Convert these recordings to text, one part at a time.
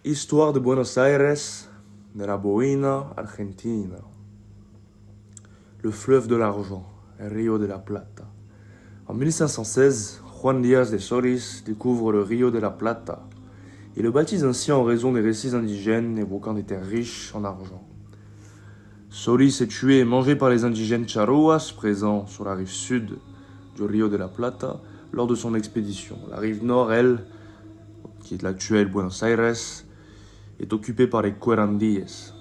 Histoire de Buenos Aires, de la Bohina, Argentina. Le fleuve de l'argent, el Río de la Plata. En 1516, Juan Díaz de Solís découvre le Rio de la Plata. Il le baptise ainsi en raison des récits indigènes évoquant des terres riches en argent. Solís est tué et mangé par les indigènes charruas présents sur la rive sud du Rio de la Plata lors de son expédition. La rive nord, elle, qui est l'actuelle Buenos Aires, est occupée par les Querandíes.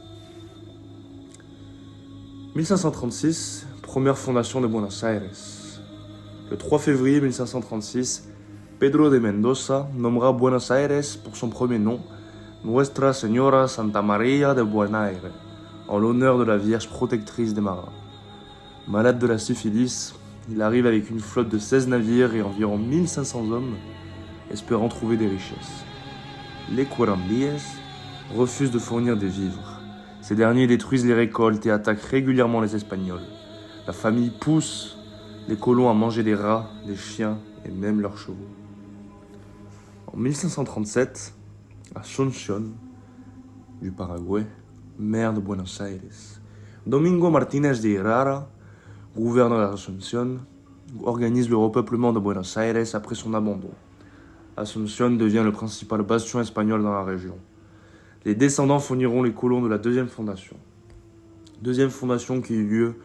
1536, première fondation de Buenos Aires. Le 3 février 1536, Pedro de Mendoza nommera Buenos Aires pour son premier nom, Nuestra Señora Santa María de Buenaire, en l'honneur de la Vierge protectrice des marins. Malade de la syphilis, il arrive avec une flotte de 16 navires et environ 1500 hommes, espérant trouver des richesses. Les Querandíes refusent de fournir des vivres. Ces derniers détruisent les récoltes et attaquent régulièrement les Espagnols. La famille pousse les colons à manger des rats, des chiens et même leurs chevaux. En 1537, Asunción, du Paraguay, maire de Buenos Aires, Domingo Martínez de Irara, gouverneur d'Asunción, organise le repeuplement de Buenos Aires après son abandon. Asunción devient le principal bastion espagnol dans la région. Les descendants fourniront les colons de la deuxième fondation. Deuxième fondation qui eut lieu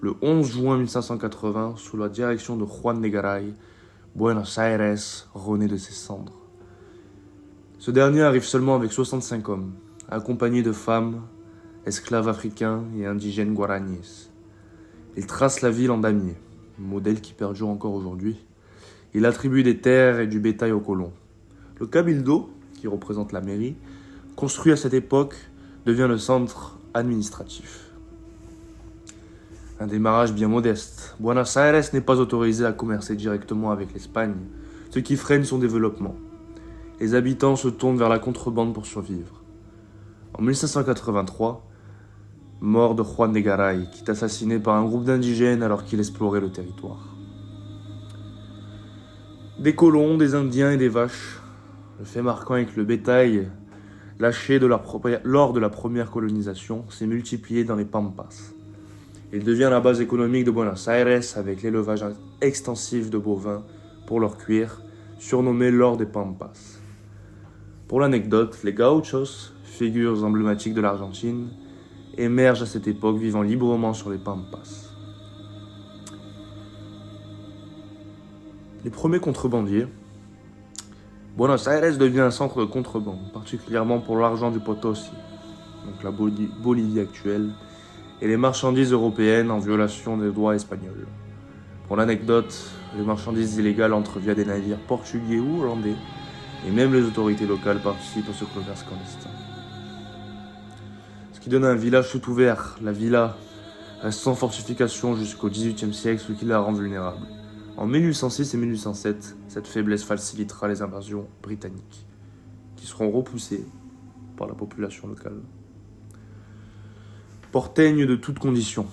le 11 juin 1580 sous la direction de Juan de Garay. Buenos Aires renaît de ses cendres. Ce dernier arrive seulement avec 65 hommes, accompagnés de femmes, esclaves africains et indigènes guaraníes. Il trace la ville en damier, modèle qui perdure encore aujourd'hui. Il attribue des terres et du bétail aux colons. Le cabildo, qui représente la mairie, construit à cette époque, devient le centre administratif. Un démarrage bien modeste. Buenos Aires n'est pas autorisé à commercer directement avec l'Espagne, ce qui freine son développement. Les habitants se tournent vers la contrebande pour survivre. En 1583, mort de Juan de Garay, qui est assassiné par un groupe d'indigènes alors qu'il explorait le territoire. Des colons, des indiens et des vaches. Le fait marquant est que le bétail lâché lors de la première colonisation s'est multiplié dans les Pampas. Il devient la base économique de Buenos Aires avec l'élevage extensif de bovins pour leur cuir, surnommé l'or des Pampas. Pour l'anecdote, les gauchos, figures emblématiques de l'Argentine, émergent à cette époque vivant librement sur les Pampas. Les premiers contrebandiers. Buenos Aires devient un centre de contrebande, particulièrement pour l'argent du Potosi, donc la Bolivie actuelle, et les marchandises européennes en violation des droits espagnols. Pour l'anecdote, les marchandises illégales entrent via des navires portugais ou hollandais, et même les autorités locales participent à ce commerce clandestin. Ce qui donne un village tout ouvert. La villa reste sans fortification jusqu'au XVIIIe siècle, ce qui la rend vulnérable. En 1806 et 1807, cette faiblesse facilitera les invasions britanniques, qui seront repoussées par la population locale. Porteños de toutes conditions.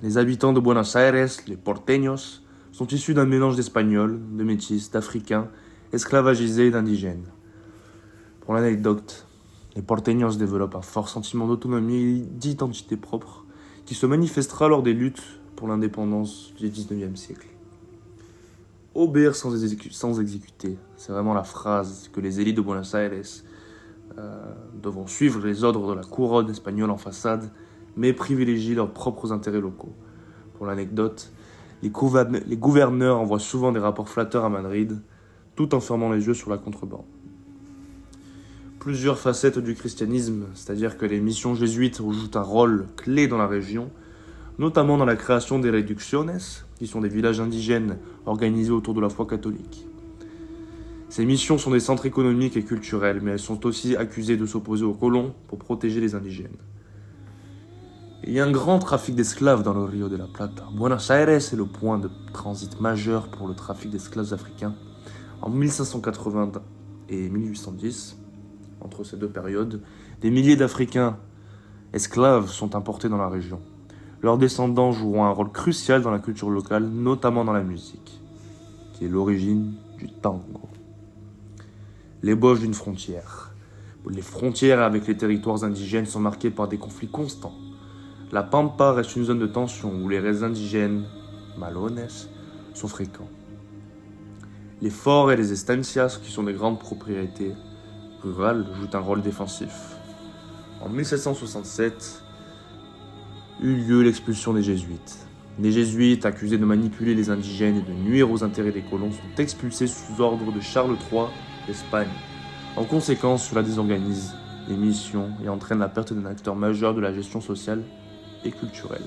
Les habitants de Buenos Aires, les porteños, sont issus d'un mélange d'Espagnols, de métis, d'Africains, esclavagisés et d'indigènes. Pour l'anecdote, les porteños développent un fort sentiment d'autonomie et d'identité propre, qui se manifestera lors des luttes pour l'indépendance du XIXe siècle. Obéir sans exécuter, c'est vraiment la phrase que les élites de Buenos Aires devront suivre les ordres de la couronne espagnole en façade, mais privilégient leurs propres intérêts locaux. Pour l'anecdote, les gouverneurs envoient souvent des rapports flatteurs à Madrid, tout en fermant les yeux sur la contrebande. Plusieurs facettes du christianisme, c'est-à-dire que les missions jésuites jouent un rôle clé dans la région, notamment dans la création des reducciones, qui sont des villages indigènes organisés autour de la foi catholique. Ces missions sont des centres économiques et culturels, mais elles sont aussi accusées de s'opposer aux colons pour protéger les indigènes. Il y a un grand trafic d'esclaves dans le Rio de la Plata. Buenos Aires est le point de transit majeur pour le trafic d'esclaves africains. En 1580 et 1810, entre ces deux périodes, des milliers d'Africains esclaves sont importés dans la région. Leurs descendants joueront un rôle crucial dans la culture locale, notamment dans la musique, qui est l'origine du tango. L'ébauche d'une frontière. Les frontières avec les territoires indigènes sont marquées par des conflits constants. La Pampa reste une zone de tension où les restes indigènes, malones, sont fréquents. Les forts et les estancias, qui sont des grandes propriétés rurales, jouent un rôle défensif. En 1767, eut lieu l'expulsion des jésuites. Les jésuites, accusés de manipuler les indigènes et de nuire aux intérêts des colons, sont expulsés sous ordre de Charles III d'Espagne. En conséquence, cela désorganise les missions et entraîne la perte d'un acteur majeur de la gestion sociale et culturelle.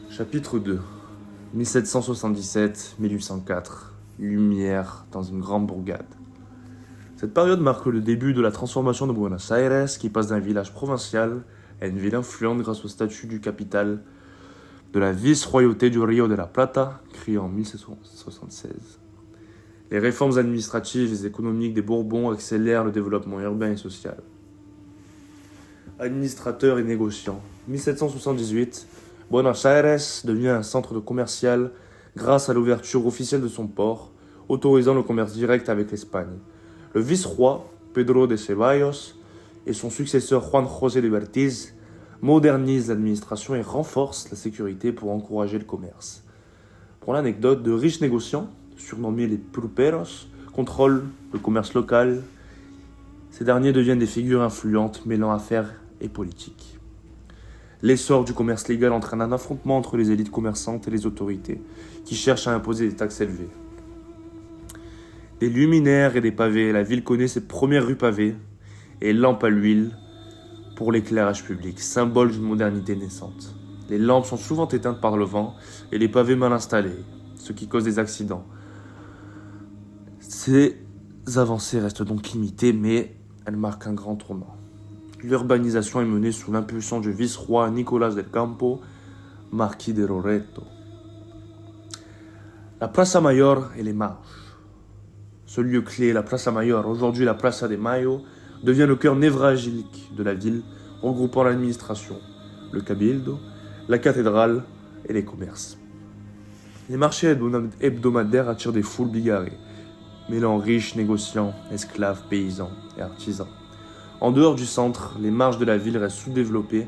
Chapitre 2. 1777-1804. Lumière dans une grande bourgade. Cette période marque le début de la transformation de Buenos Aires, qui passe d'un village provincial à une ville influente grâce au statut du capital de la vice-royauté du Rio de la Plata, créée en 1776. Les réformes administratives et économiques des Bourbons accélèrent le développement urbain et social. Administrateur et négociant. 1778, Buenos Aires devient un centre commercial grâce à l'ouverture officielle de son port, autorisant le commerce direct avec l'Espagne. Le vice-roi, Pedro de Ceballos, et son successeur Juan José de Bertiz modernisent l'administration et renforcent la sécurité pour encourager le commerce. Pour l'anecdote, de riches négociants, surnommés les pulperos, contrôlent le commerce local. Ces derniers deviennent des figures influentes mêlant affaires et politique. L'essor du commerce légal entraîne un affrontement entre les élites commerçantes et les autorités, qui cherchent à imposer des taxes élevées. Des luminaires et des pavés, la ville connaît ses premières rues pavées et lampes à l'huile pour l'éclairage public, symbole d'une modernité naissante. Les lampes sont souvent éteintes par le vent et les pavés mal installés, ce qui cause des accidents. Ces avancées restent donc limitées, mais elles marquent un grand tournant. L'urbanisation est menée sous l'impulsion du vice-roi Nicolás del Campo, marquis de Loreto. La Plaza Mayor et les marches. Ce lieu clé, la Plaza Mayor, aujourd'hui la Plaza de Mayo, devient le cœur névralgique de la ville, regroupant l'administration, le cabildo, la cathédrale et les commerces. Les marchés hebdomadaires attirent des foules bigarrées, mêlant riches, négociants, esclaves, paysans et artisans. En dehors du centre, les marges de la ville restent sous-développées,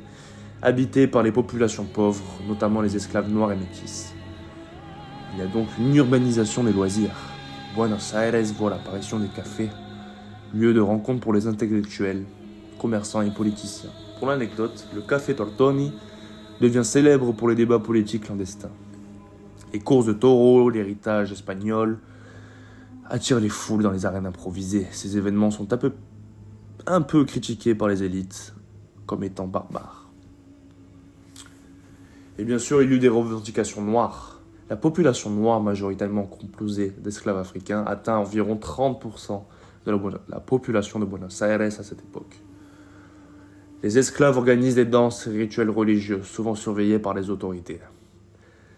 habitées par les populations pauvres, notamment les esclaves noirs et métis. Il y a donc une urbanisation des loisirs. Buenos Aires voit l'apparition des cafés, lieu de rencontre pour les intellectuels, commerçants et politiciens. Pour l'anecdote, le café Tortoni devient célèbre pour les débats politiques clandestins. Les courses de taureaux, l'héritage espagnol attirent les foules dans les arènes improvisées. Ces événements sont un peu critiqués par les élites comme étant barbares. Et bien sûr, il y eut des revendications noires. La population noire, majoritairement composée d'esclaves africains, atteint environ 30% de la population de Buenos Aires à cette époque. Les esclaves organisent des danses et rituels religieux, souvent surveillés par les autorités.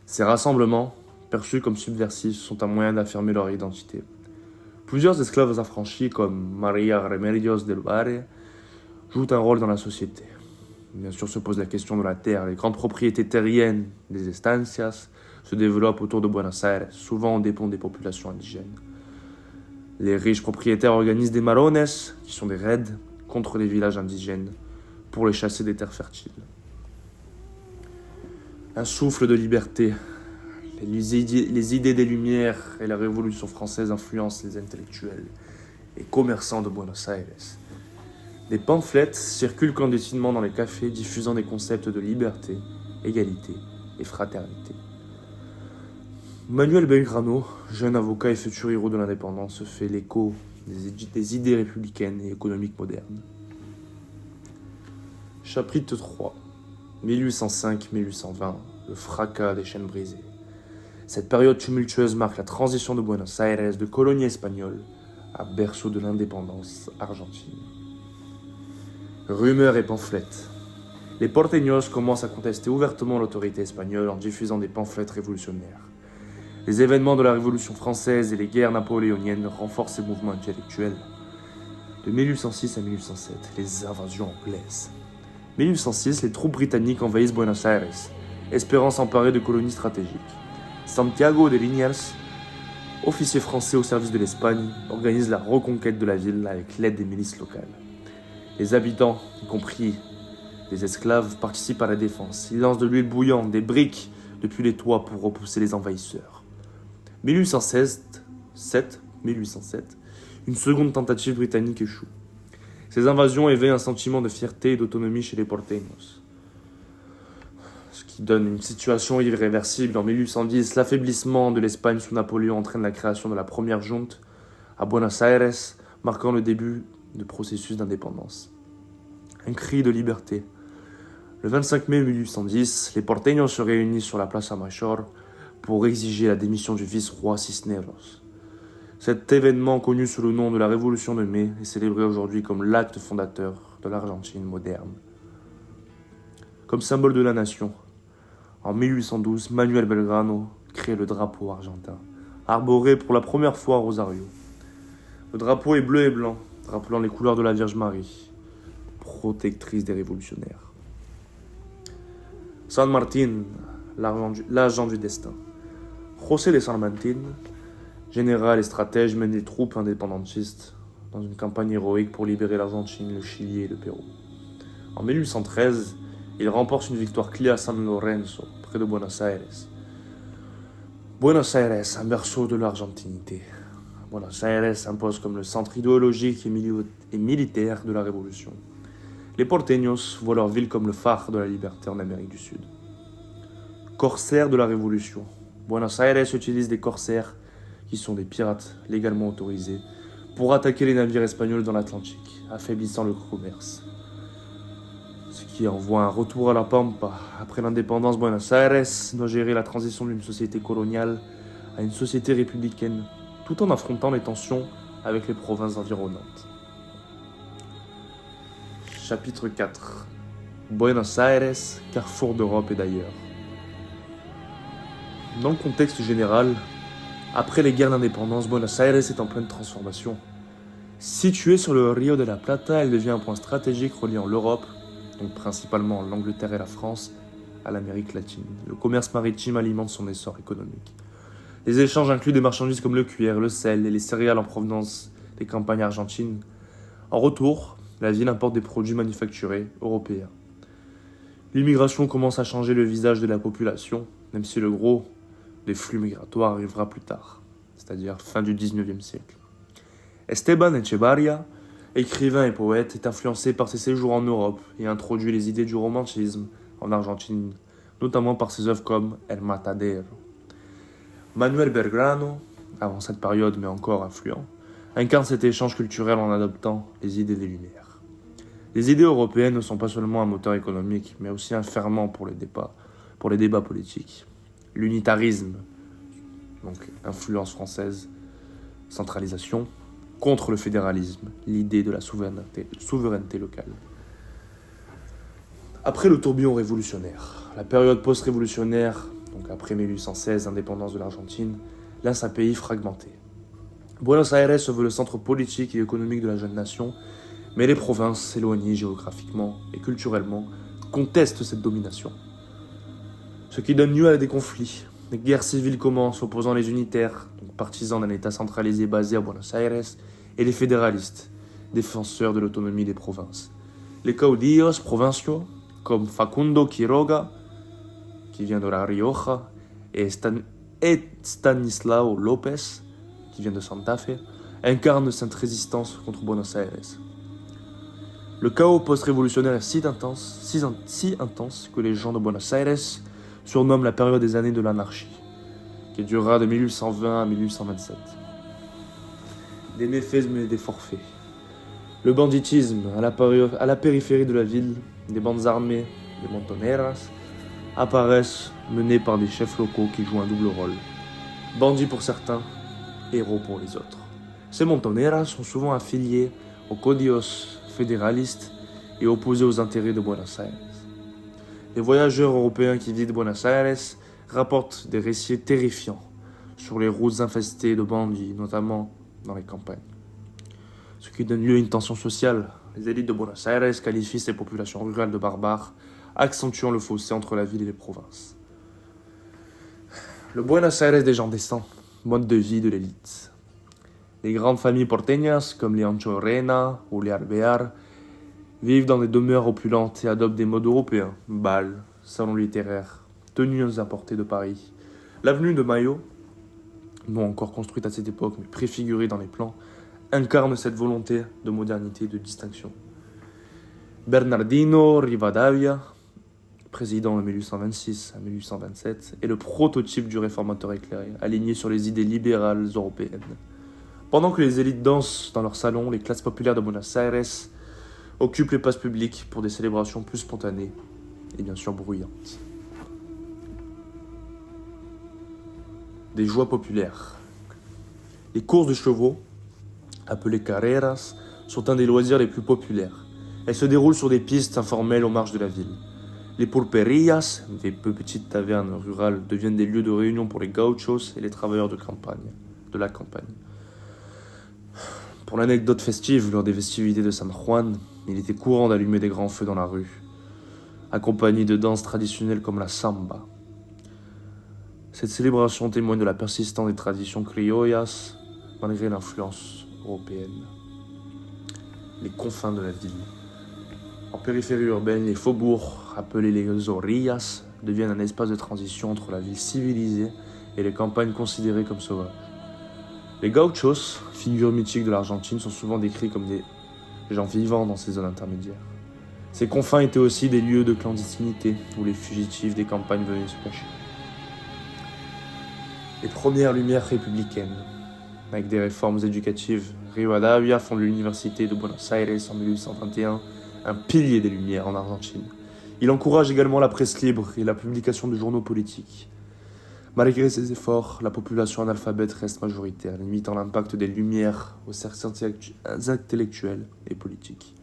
Ces rassemblements, perçus comme subversifs, sont un moyen d'affirmer leur identité. Plusieurs esclaves affranchis, comme María Remedios del Valle, jouent un rôle dans la société. Bien sûr, se pose la question de la terre. Les grandes propriétés terriennes des estancias se développent autour de Buenos Aires, souvent aux dépens des populations indigènes. Les riches propriétaires organisent des malones, qui sont des raids, contre les villages indigènes, pour les chasser des terres fertiles. Un souffle de liberté. Les idées des Lumières et la Révolution française influencent les intellectuels et commerçants de Buenos Aires. Des pamphlets circulent clandestinement dans les cafés, diffusant des concepts de liberté, égalité et fraternité. Manuel Belgrano, jeune avocat et futur héros de l'indépendance, se fait l'écho des idées républicaines et économiques modernes. Chapitre 3. 1805-1820, le fracas des chaînes brisées. Cette période tumultueuse marque la transition de Buenos Aires de colonie espagnole à berceau de l'indépendance argentine. Rumeurs et pamphlets. Les porteños commencent à contester ouvertement l'autorité espagnole en diffusant des pamphlets révolutionnaires. Les événements de la Révolution française et les guerres napoléoniennes renforcent ces mouvements intellectuels. De 1806 à 1807, les invasions anglaises. 1806, les troupes britanniques envahissent Buenos Aires, espérant s'emparer de colonies stratégiques. Santiago de Liniers officier français au service de l'Espagne, organise la reconquête de la ville avec l'aide des milices locales. Les habitants, y compris les esclaves, participent à la défense. Ils lancent de l'huile bouillante, des briques depuis les toits pour repousser les envahisseurs. 1807, une seconde tentative britannique échoue. Ces invasions éveillent un sentiment de fierté et d'autonomie chez les porteños, ce qui donne une situation irréversible. En 1810, l'affaiblissement de l'Espagne sous Napoléon entraîne la création de la première junte à Buenos Aires, marquant le début du processus d'indépendance. Un cri de liberté. Le 25 mai 1810, les porteños se réunissent sur la Plaza Mayor pour exiger la démission du vice-roi Cisneros. Cet événement, connu sous le nom de la Révolution de mai, est célébré aujourd'hui comme l'acte fondateur de l'Argentine moderne. Comme symbole de la nation, en 1812, Manuel Belgrano crée le drapeau argentin, arboré pour la première fois à Rosario. Le drapeau est bleu et blanc, rappelant les couleurs de la Vierge Marie, protectrice des révolutionnaires. San Martín, l'agent du destin. José de San Martín, général et stratège, mène des troupes indépendantistes dans une campagne héroïque pour libérer l'Argentine, le Chili et le Pérou. En 1813, il remporte une victoire clé à San Lorenzo, près de Buenos Aires. Buenos Aires, un berceau de l'argentinité. Buenos Aires s'impose comme le centre idéologique et militaire de la Révolution. Les porteños voient leur ville comme le phare de la liberté en Amérique du Sud. Corsaires de la Révolution. Buenos Aires utilise des corsaires, qui sont des pirates légalement autorisés, pour attaquer les navires espagnols dans l'Atlantique, affaiblissant le commerce. Ce qui envoie un retour à la Pampa. Après l'indépendance, Buenos Aires doit gérer la transition d'une société coloniale à une société républicaine, tout en affrontant les tensions avec les provinces environnantes. Chapitre 4. Buenos Aires, carrefour d'Europe et d'ailleurs. Dans le contexte général, après les guerres d'indépendance, Buenos Aires est en pleine transformation. Située sur le Rio de la Plata, elle devient un point stratégique reliant l'Europe, donc principalement l'Angleterre et la France, à l'Amérique latine. Le commerce maritime alimente son essor économique. Les échanges incluent des marchandises comme le cuir, le sel et les céréales en provenance des campagnes argentines. En retour, la ville importe des produits manufacturés européens. L'immigration commence à changer le visage de la population, même si le gros des flux migratoires arrivera plus tard, c'est-à-dire fin du XIXe siècle. Esteban Echevarría, écrivain et poète, est influencé par ses séjours en Europe et introduit les idées du romantisme en Argentine, notamment par ses œuvres comme El Matadero. Manuel Belgrano, avant cette période mais encore influent, incarne cet échange culturel en adoptant les idées des Lumières. Les idées européennes ne sont pas seulement un moteur économique, mais aussi un ferment pour les débats politiques. L'unitarisme, donc influence française, centralisation, contre le fédéralisme, l'idée de la souveraineté locale. Après le tourbillon révolutionnaire, la période post-révolutionnaire, donc après 1816, indépendance de l'Argentine, laisse un pays fragmenté. Buenos Aires se veut le centre politique et économique de la jeune nation, mais les provinces, éloignées géographiquement et culturellement, contestent cette domination. Ce qui donne lieu à des conflits. Les guerres civiles commencent opposant les unitaires, donc partisans d'un État centralisé basé à Buenos Aires, et les fédéralistes, défenseurs de l'autonomie des provinces. Les caudillos provinciaux, comme Facundo Quiroga, qui vient de La Rioja, et Stanislao López, qui vient de Santa Fe, incarnent cette résistance contre Buenos Aires. Le chaos post-révolutionnaire est si intense que les gens de Buenos Aires surnomment la période des années de l'anarchie, qui durera de 1820 à 1827. Des méfaits mais des forfaits. Le banditisme à la périphérie de la ville, des bandes armées, des montoneras, apparaissent menés par des chefs locaux qui jouent un double rôle. Bandits pour certains, héros pour les autres. Ces montoneras sont souvent affiliés aux caudillos fédéralistes et opposés aux intérêts de Buenos Aires. Les voyageurs européens qui visitent Buenos Aires rapportent des récits terrifiants sur les routes infestées de bandits, notamment dans les campagnes. Ce qui donne lieu à une tension sociale. Les élites de Buenos Aires qualifient ces populations rurales de barbares, accentuant le fossé entre la ville et les provinces. Le Buenos Aires des gens décents, mode de vie de l'élite. Les grandes familles porteñas, comme les Anchorena ou les Alvear, vivent dans des demeures opulentes et adoptent des modes européens, bals, salons littéraires, tenues importées de Paris. L'avenue de Mayo, non encore construite à cette époque mais préfigurée dans les plans, incarne cette volonté de modernité et de distinction. Bernardino Rivadavia, président de 1826 à 1827, est le prototype du réformateur éclairé, aligné sur les idées libérales européennes. Pendant que les élites dansent dans leurs salons, les classes populaires de Buenos Aires occupent les places publiques pour des célébrations plus spontanées et bien sûr bruyantes. Des joies populaires. Les courses de chevaux, appelées carreras, sont un des loisirs les plus populaires. Elles se déroulent sur des pistes informelles aux marges de la ville. Les pulperías, des petites tavernes rurales, deviennent des lieux de réunion pour les gauchos et les travailleurs de la campagne. Pour l'anecdote festive, lors des festivités de San Juan, il était courant d'allumer des grands feux dans la rue, accompagnés de danses traditionnelles comme la samba. Cette célébration témoigne de la persistance des traditions criollas, malgré l'influence européenne. Les confins de la ville. En périphérie urbaine, les faubourgs, appelés les orillas, deviennent un espace de transition entre la ville civilisée et les campagnes considérées comme sauvages. Les gauchos, figures mythiques de l'Argentine, sont souvent décrits comme des gens vivants dans ces zones intermédiaires. Ces confins étaient aussi des lieux de clandestinité où les fugitifs des campagnes venaient se cacher. Les premières lumières républicaines. Avec des réformes éducatives, Rivadavia fonde l'université de Buenos Aires en 1821, un pilier des Lumières en Argentine. Il encourage également la presse libre et la publication de journaux politiques. Malgré ces efforts, la population analphabète reste majoritaire, limitant l'impact des Lumières aux cercles intellectuels et politiques.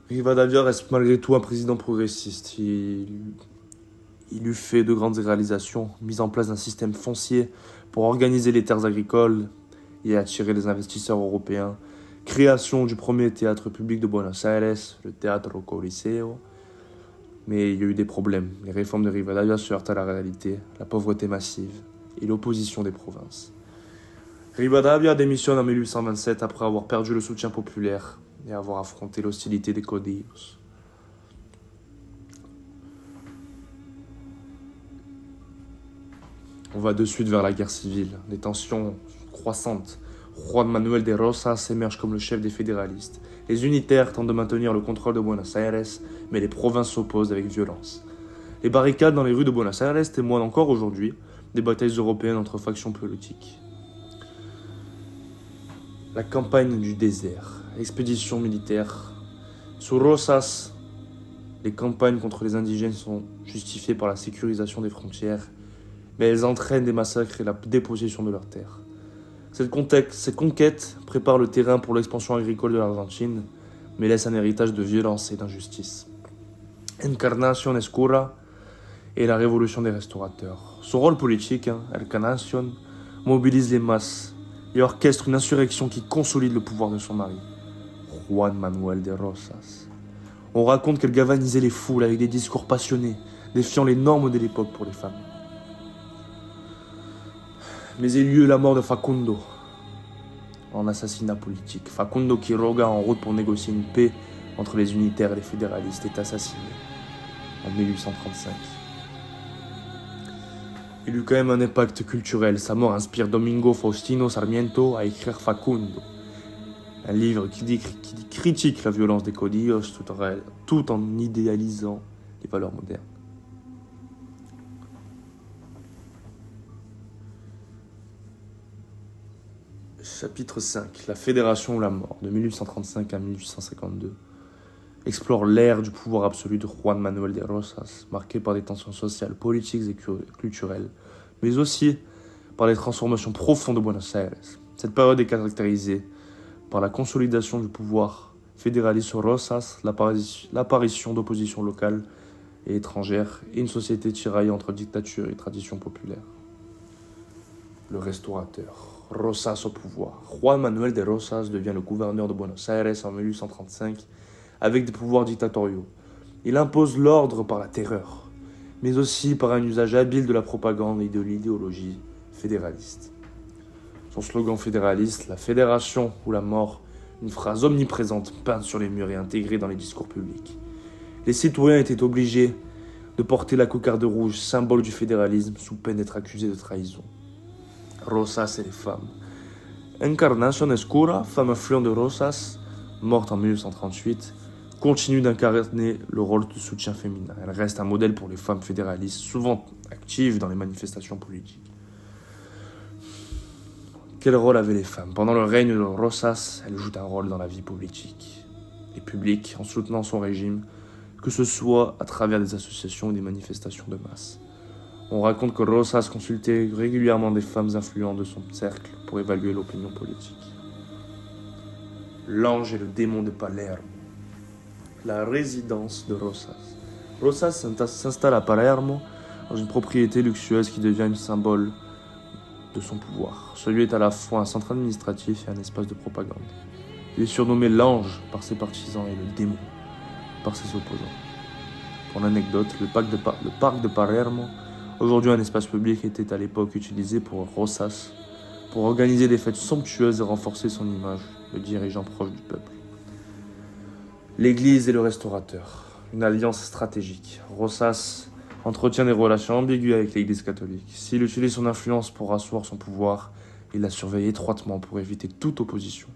Rivadavia reste malgré tout un président progressiste. Il eut fait de grandes réalisations, mise en place d'un système foncier pour organiser les terres agricoles et attirer les investisseurs européens, création du premier théâtre public de Buenos Aires, le Teatro Coliseo. Mais il y a eu des problèmes. Les réformes de Rivadavia se heurtent à la réalité, la pauvreté massive et l'opposition des provinces. Rivadavia démissionne en 1827 après avoir perdu le soutien populaire et avoir affronté l'hostilité des caudillos. On va de suite vers la guerre civile. Des tensions croissantes. Juan Manuel de Rosas émerge comme le chef des fédéralistes. Les unitaires tentent de maintenir le contrôle de Buenos Aires, mais les provinces s'opposent avec violence. Les barricades dans les rues de Buenos Aires témoignent encore aujourd'hui des batailles européennes entre factions politiques. La campagne du désert. Expédition militaire. Sous Rosas, les campagnes contre les indigènes sont justifiées par la sécurisation des frontières, mais elles entraînent des massacres et la dépossession de leurs terres. Cette conquête prépare le terrain pour l'expansion agricole de l'Argentine, mais laisse un héritage de violence et d'injustice. Encarnación Escura et la révolution des restaurateurs. Son rôle politique, Encarnación, mobilise les masses et orchestre une insurrection qui consolide le pouvoir de son mari, Juan Manuel de Rosas. On raconte qu'elle galvanisait les foules avec des discours passionnés, défiant les normes de l'époque pour les femmes. Mais il y eut la mort de Facundo, en assassinat politique. Facundo Quiroga, en route pour négocier une paix entre les unitaires et les fédéralistes, est assassiné en 1835. Il eut quand même un impact culturel. Sa mort inspire Domingo Faustino Sarmiento à écrire Facundo, un livre qui critique la violence des caudillos tout en idéalisant les valeurs modernes. Chapitre 5. La Fédération ou la mort, de 1835 à 1852, explore l'ère du pouvoir absolu de Juan Manuel de Rosas, marquée par des tensions sociales, politiques et culturelles, mais aussi par les transformations profondes de Buenos Aires. Cette période est caractérisée par la consolidation du pouvoir fédéraliste sur Rosas, l'apparition d'oppositions locales et étrangères, et une société tiraillée entre dictature et tradition populaire. Le restaurateur. Rosas au pouvoir. Juan Manuel de Rosas devient le gouverneur de Buenos Aires en 1835 avec des pouvoirs dictatoriaux. Il impose l'ordre par la terreur. mais aussi par un usage habile de la propagande et de l'idéologie fédéraliste. Son slogan fédéraliste, la fédération ou la mort, une phrase omniprésente peinte sur les murs et intégrée dans les discours publics. Les citoyens étaient obligés de porter la cocarde rouge, symbole du fédéralisme, sous peine d'être accusés de trahison. Rosas et les femmes. Encarnación Escura, femme influente de Rosas, morte en 1938, continue d'incarner le rôle de soutien féminin. Elle reste un modèle pour les femmes fédéralistes, souvent actives dans les manifestations politiques. Quel rôle avaient les femmes? Pendant le règne de Rosas, elles jouent un rôle dans la vie politique et publique en soutenant son régime, que ce soit à travers des associations ou des manifestations de masse. On raconte que Rosas consultait régulièrement des femmes influentes de son cercle pour évaluer l'opinion politique. L'ange et le démon de Palerme. La résidence de Rosas. Rosas s'installe à Palermo, dans une propriété luxueuse qui devient un symbole de son pouvoir. Celui est à la fois un centre administratif et un espace de propagande. Il est surnommé l'ange par ses partisans et le démon par ses opposants. Pour l'anecdote, le parc de Palermo, aujourd'hui un espace public, était à l'époque utilisé pour Rosas, pour organiser des fêtes somptueuses et renforcer son image de dirigeant proche du peuple. L'église et le restaurateur, une alliance stratégique. Rosas entretient des relations ambiguës avec l'église catholique. S'il utilise son influence pour asseoir son pouvoir, il la surveille étroitement pour éviter toute opposition.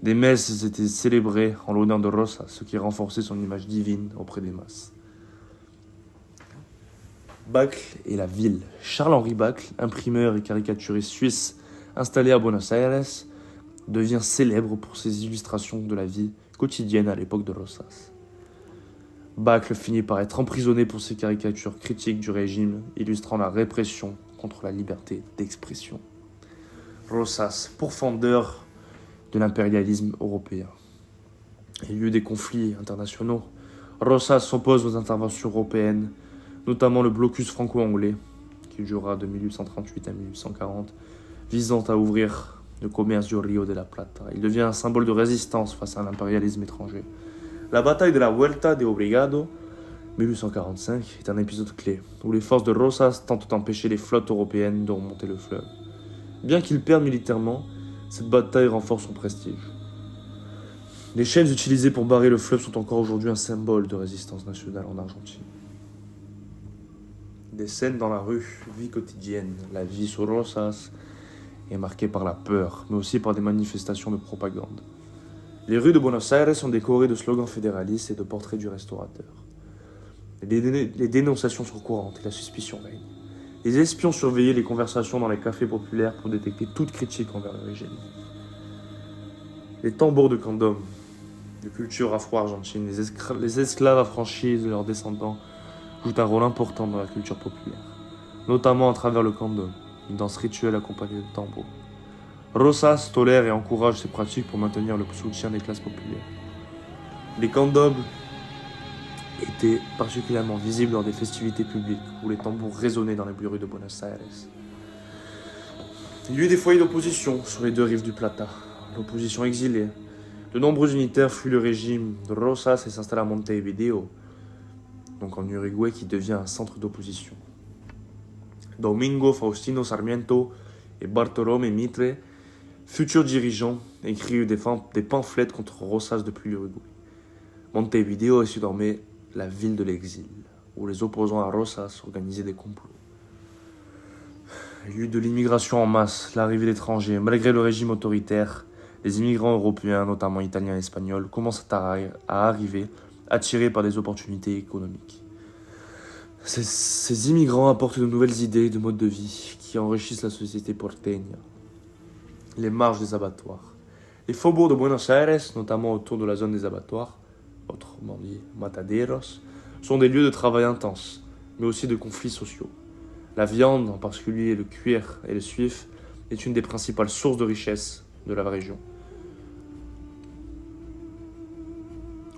Des messes étaient célébrées en l'honneur de Rosas, ce qui renforçait son image divine auprès des masses. Bacle et la ville. Charles-Henri Bacle, imprimeur et caricaturiste suisse installé à Buenos Aires, devient célèbre pour ses illustrations de la vie quotidienne à l'époque de Rosas. Bacle finit par être emprisonné pour ses caricatures critiques du régime, illustrant la répression contre la liberté d'expression. Rosas, pourfendeur de l'impérialisme européen. Il y a eu des conflits internationaux. Rosas s'oppose aux interventions européennes, notamment le blocus franco-anglais, qui durera de 1838 à 1840, visant à ouvrir le commerce du Rio de la Plata. Il devient un symbole de résistance face à l'impérialisme étranger. La bataille de la Vuelta de Obregado, 1845, est un épisode clé, où les forces de Rosas tentent d'empêcher les flottes européennes de remonter le fleuve. Bien qu'il perde militairement, cette bataille renforce son prestige. Les chaînes utilisées pour barrer le fleuve sont encore aujourd'hui un symbole de résistance nationale en Argentine. Des scènes dans la rue, vie quotidienne. La vie sur Rosas est marquée par la peur, mais aussi par des manifestations de propagande. Les rues de Buenos Aires sont décorées de slogans fédéralistes et de portraits du restaurateur. Les dénonciations sont courantes et la suspicion règne. Les espions surveillaient les conversations dans les cafés populaires pour détecter toute critique envers le régime. Les tambours de candombe, de culture afro-argentine, les esclaves affranchis de leurs descendants jouent un rôle important dans la culture populaire, notamment à travers le candombe, une danse rituelle accompagnée de tambours. Rosas tolère et encourage ces pratiques pour maintenir le soutien des classes populaires. Les candombes étaient particulièrement visibles lors des festivités publiques, où les tambours résonnaient dans les rues de Buenos Aires. Il y eut des foyers d'opposition sur les deux rives du Plata, l'opposition exilée. De nombreux unitaires fuient le régime de Rosas et s'installent à Montevideo, donc en Uruguay, qui devient un centre d'opposition. Domingo Faustino Sarmiento et Bartolomé Mitre, futurs dirigeants, écrivent des pamphlets contre Rosas depuis l'Uruguay. Montevideo est désormais la ville de l'exil, où les opposants à Rosas organisaient des complots. Il y a eu de l'immigration en masse, l'arrivée d'étrangers. Malgré le régime autoritaire, les immigrants européens, notamment italiens et espagnols, commencent à arriver, attirés par des opportunités économiques. Ces immigrants apportent de nouvelles idées de mode de vie qui enrichissent la société porteña. Les marges des abattoirs. Les faubourgs de Buenos Aires, notamment autour de la zone des abattoirs, autrement dit mataderos, sont des lieux de travail intense, mais aussi de conflits sociaux. La viande, en particulier le cuir et le suif, est une des principales sources de richesse de la région.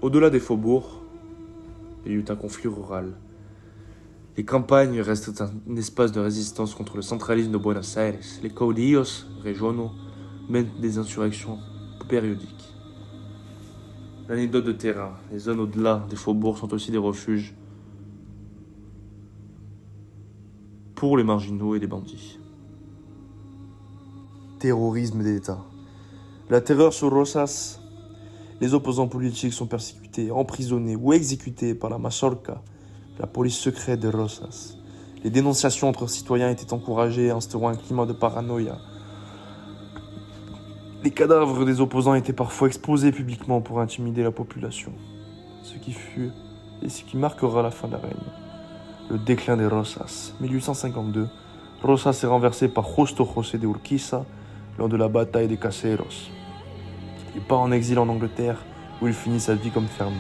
Au-delà des faubourgs, il y eut un conflit rural. Les campagnes restent un espace de résistance contre le centralisme de Buenos Aires. Les caudillos régionaux mènent des insurrections périodiques. L'anecdote de terrain. Les zones au-delà des faubourgs sont aussi des refuges pour les marginaux et les bandits. Terrorisme d'État. La terreur sur Rosas. Les opposants politiques sont persécutés, emprisonnés ou exécutés par la Mazorca, la police secrète de Rosas. Les dénonciations entre citoyens étaient encouragées, instaurant un climat de paranoïa. Les cadavres des opposants étaient parfois exposés publiquement pour intimider la population. Ce qui marquera la fin de la règne. Le déclin des Rosas. 1852, Rosas est renversé par Justo José de Urquiza lors de la bataille des Caseros. Il part en exil en Angleterre où il finit sa vie comme fermier.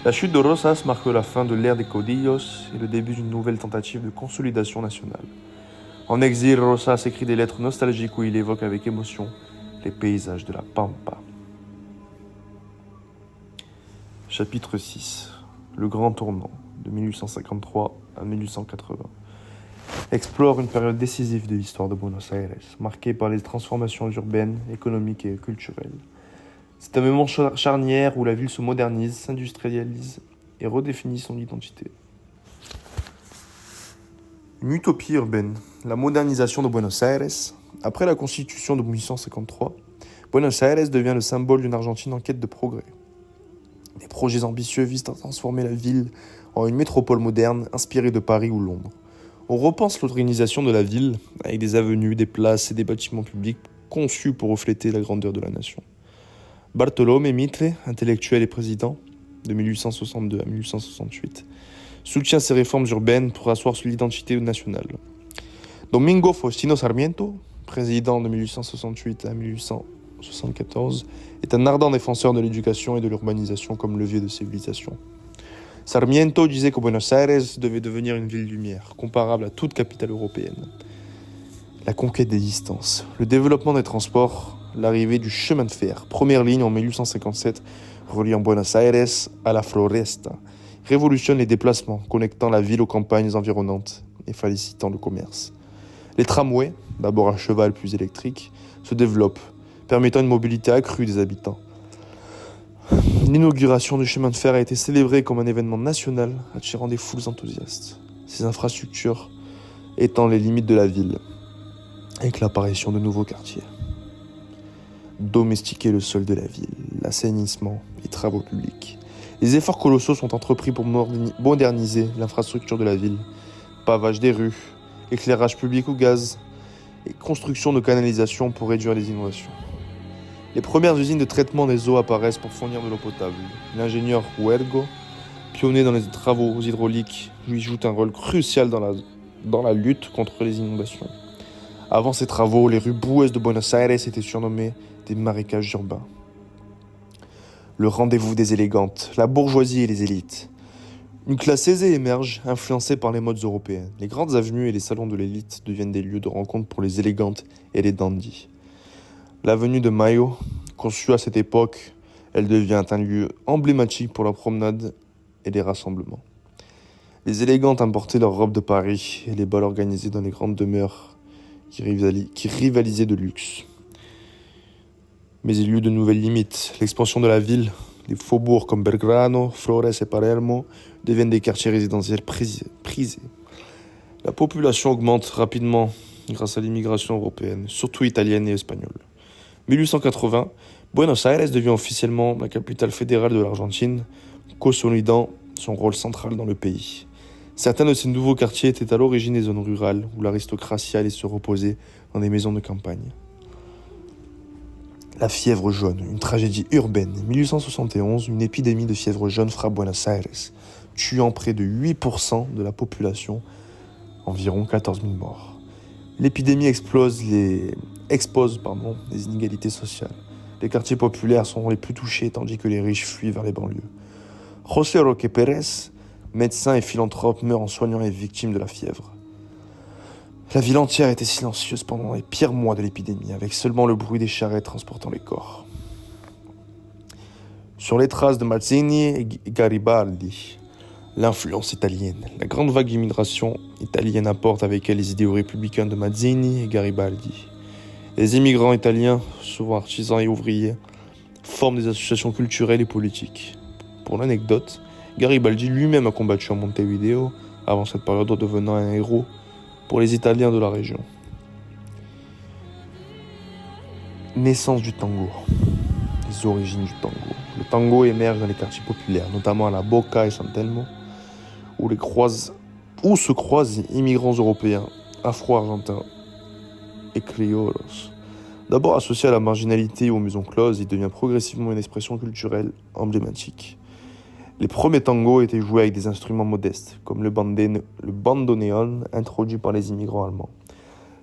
La chute de Rosas marque la fin de l'ère des caudillos et le début d'une nouvelle tentative de consolidation nationale. En exil, Rosas écrit des lettres nostalgiques où il évoque avec émotion les paysages de la Pampa. Chapitre 6. Le grand tournant, de 1853 à 1880, explore une période décisive de l'histoire de Buenos Aires, marquée par les transformations urbaines, économiques et culturelles. C'est un moment charnière où la ville se modernise, s'industrialise et redéfinit son identité. Une utopie urbaine, la modernisation de Buenos Aires. Après la constitution de 1853, Buenos Aires devient le symbole d'une Argentine en quête de progrès. Des projets ambitieux visent à transformer la ville en une métropole moderne inspirée de Paris ou Londres. On repense l'organisation de la ville avec des avenues, des places et des bâtiments publics conçus pour refléter la grandeur de la nation. Bartolomé Mitre, intellectuel et président, de 1862 à 1868, soutient ces réformes urbaines pour asseoir l'identité nationale. Domingo Faustino Sarmiento, président de 1868 à 1874, est un ardent défenseur de l'éducation et de l'urbanisation comme levier de civilisation. Sarmiento disait que Buenos Aires devait devenir une ville lumière, comparable à toute capitale européenne. La conquête des distances, le développement des transports, l'arrivée du chemin de fer, première ligne en 1857 reliant Buenos Aires à la Floresta, révolutionne les déplacements, connectant la ville aux campagnes environnantes et facilitant le commerce. Les tramways, d'abord à cheval puis électriques, se développent, permettant une mobilité accrue des habitants. L'inauguration du chemin de fer a été célébrée comme un événement national, attirant des foules enthousiastes. Ces infrastructures étant les limites de la ville, avec l'apparition de nouveaux quartiers. Domestiquer le sol de la ville, l'assainissement, les travaux publics. Les efforts colossaux sont entrepris pour moderniser l'infrastructure de la ville. Pavage des rues, éclairage public au gaz et construction de canalisations pour réduire les inondations. Les premières usines de traitement des eaux apparaissent pour fournir de l'eau potable. L'ingénieur Huergo, pionnier dans les travaux hydrauliques, lui joue un rôle crucial dans la lutte contre les inondations. Avant ces travaux, les rues boueuses de Buenos Aires étaient surnommées des marécages urbains. Le rendez-vous des élégantes, la bourgeoisie et les élites. Une classe aisée émerge, influencée par les modes européennes. Les grandes avenues et les salons de l'élite deviennent des lieux de rencontre pour les élégantes et les dandys. L'avenue de Mayo, conçue à cette époque, elle devient un lieu emblématique pour la promenade et les rassemblements. Les élégantes importaient leurs robes de Paris et les bals organisés dans les grandes demeures qui rivalisaient de luxe. Mais il y eut de nouvelles limites. L'expansion de la ville, les faubourgs comme Belgrano, Flores et Palermo deviennent des quartiers résidentiels prisés. La population augmente rapidement grâce à l'immigration européenne, surtout italienne et espagnole. 1880, Buenos Aires devient officiellement la capitale fédérale de l'Argentine, consolidant son rôle central dans le pays. Certains de ces nouveaux quartiers étaient à l'origine des zones rurales où l'aristocratie allait se reposer dans des maisons de campagne. La fièvre jaune, une tragédie urbaine. 1871, une épidémie de fièvre jaune frappe Buenos Aires, tuant près de 8% de la population, environ 14 000 morts. L'épidémie expose les inégalités sociales. Les quartiers populaires sont les plus touchés, tandis que les riches fuient vers les banlieues. José Roque Pérez, médecin et philanthrope, meurt en soignant les victimes de la fièvre. La ville entière était silencieuse pendant les pires mois de l'épidémie, avec seulement le bruit des charrettes transportant les corps. Sur les traces de Mazzini et Garibaldi, l'influence italienne. La grande vague d'immigration italienne apporte avec elle les idéaux républicains de Mazzini et Garibaldi. Les immigrants italiens, souvent artisans et ouvriers, forment des associations culturelles et politiques. Pour l'anecdote, Garibaldi lui-même a combattu à Montevideo, avant cette période devenant un héros pour les Italiens de la région. Naissance du tango, les origines du tango. Le tango émerge dans les quartiers populaires, notamment à la Boca et San Telmo, où se croisent immigrants européens, afro-argentins et criollos. D'abord associé à la marginalité et aux maisons closes, il devient progressivement une expression culturelle emblématique. Les premiers tangos étaient joués avec des instruments modestes, comme le bandoneon introduit par les immigrants allemands.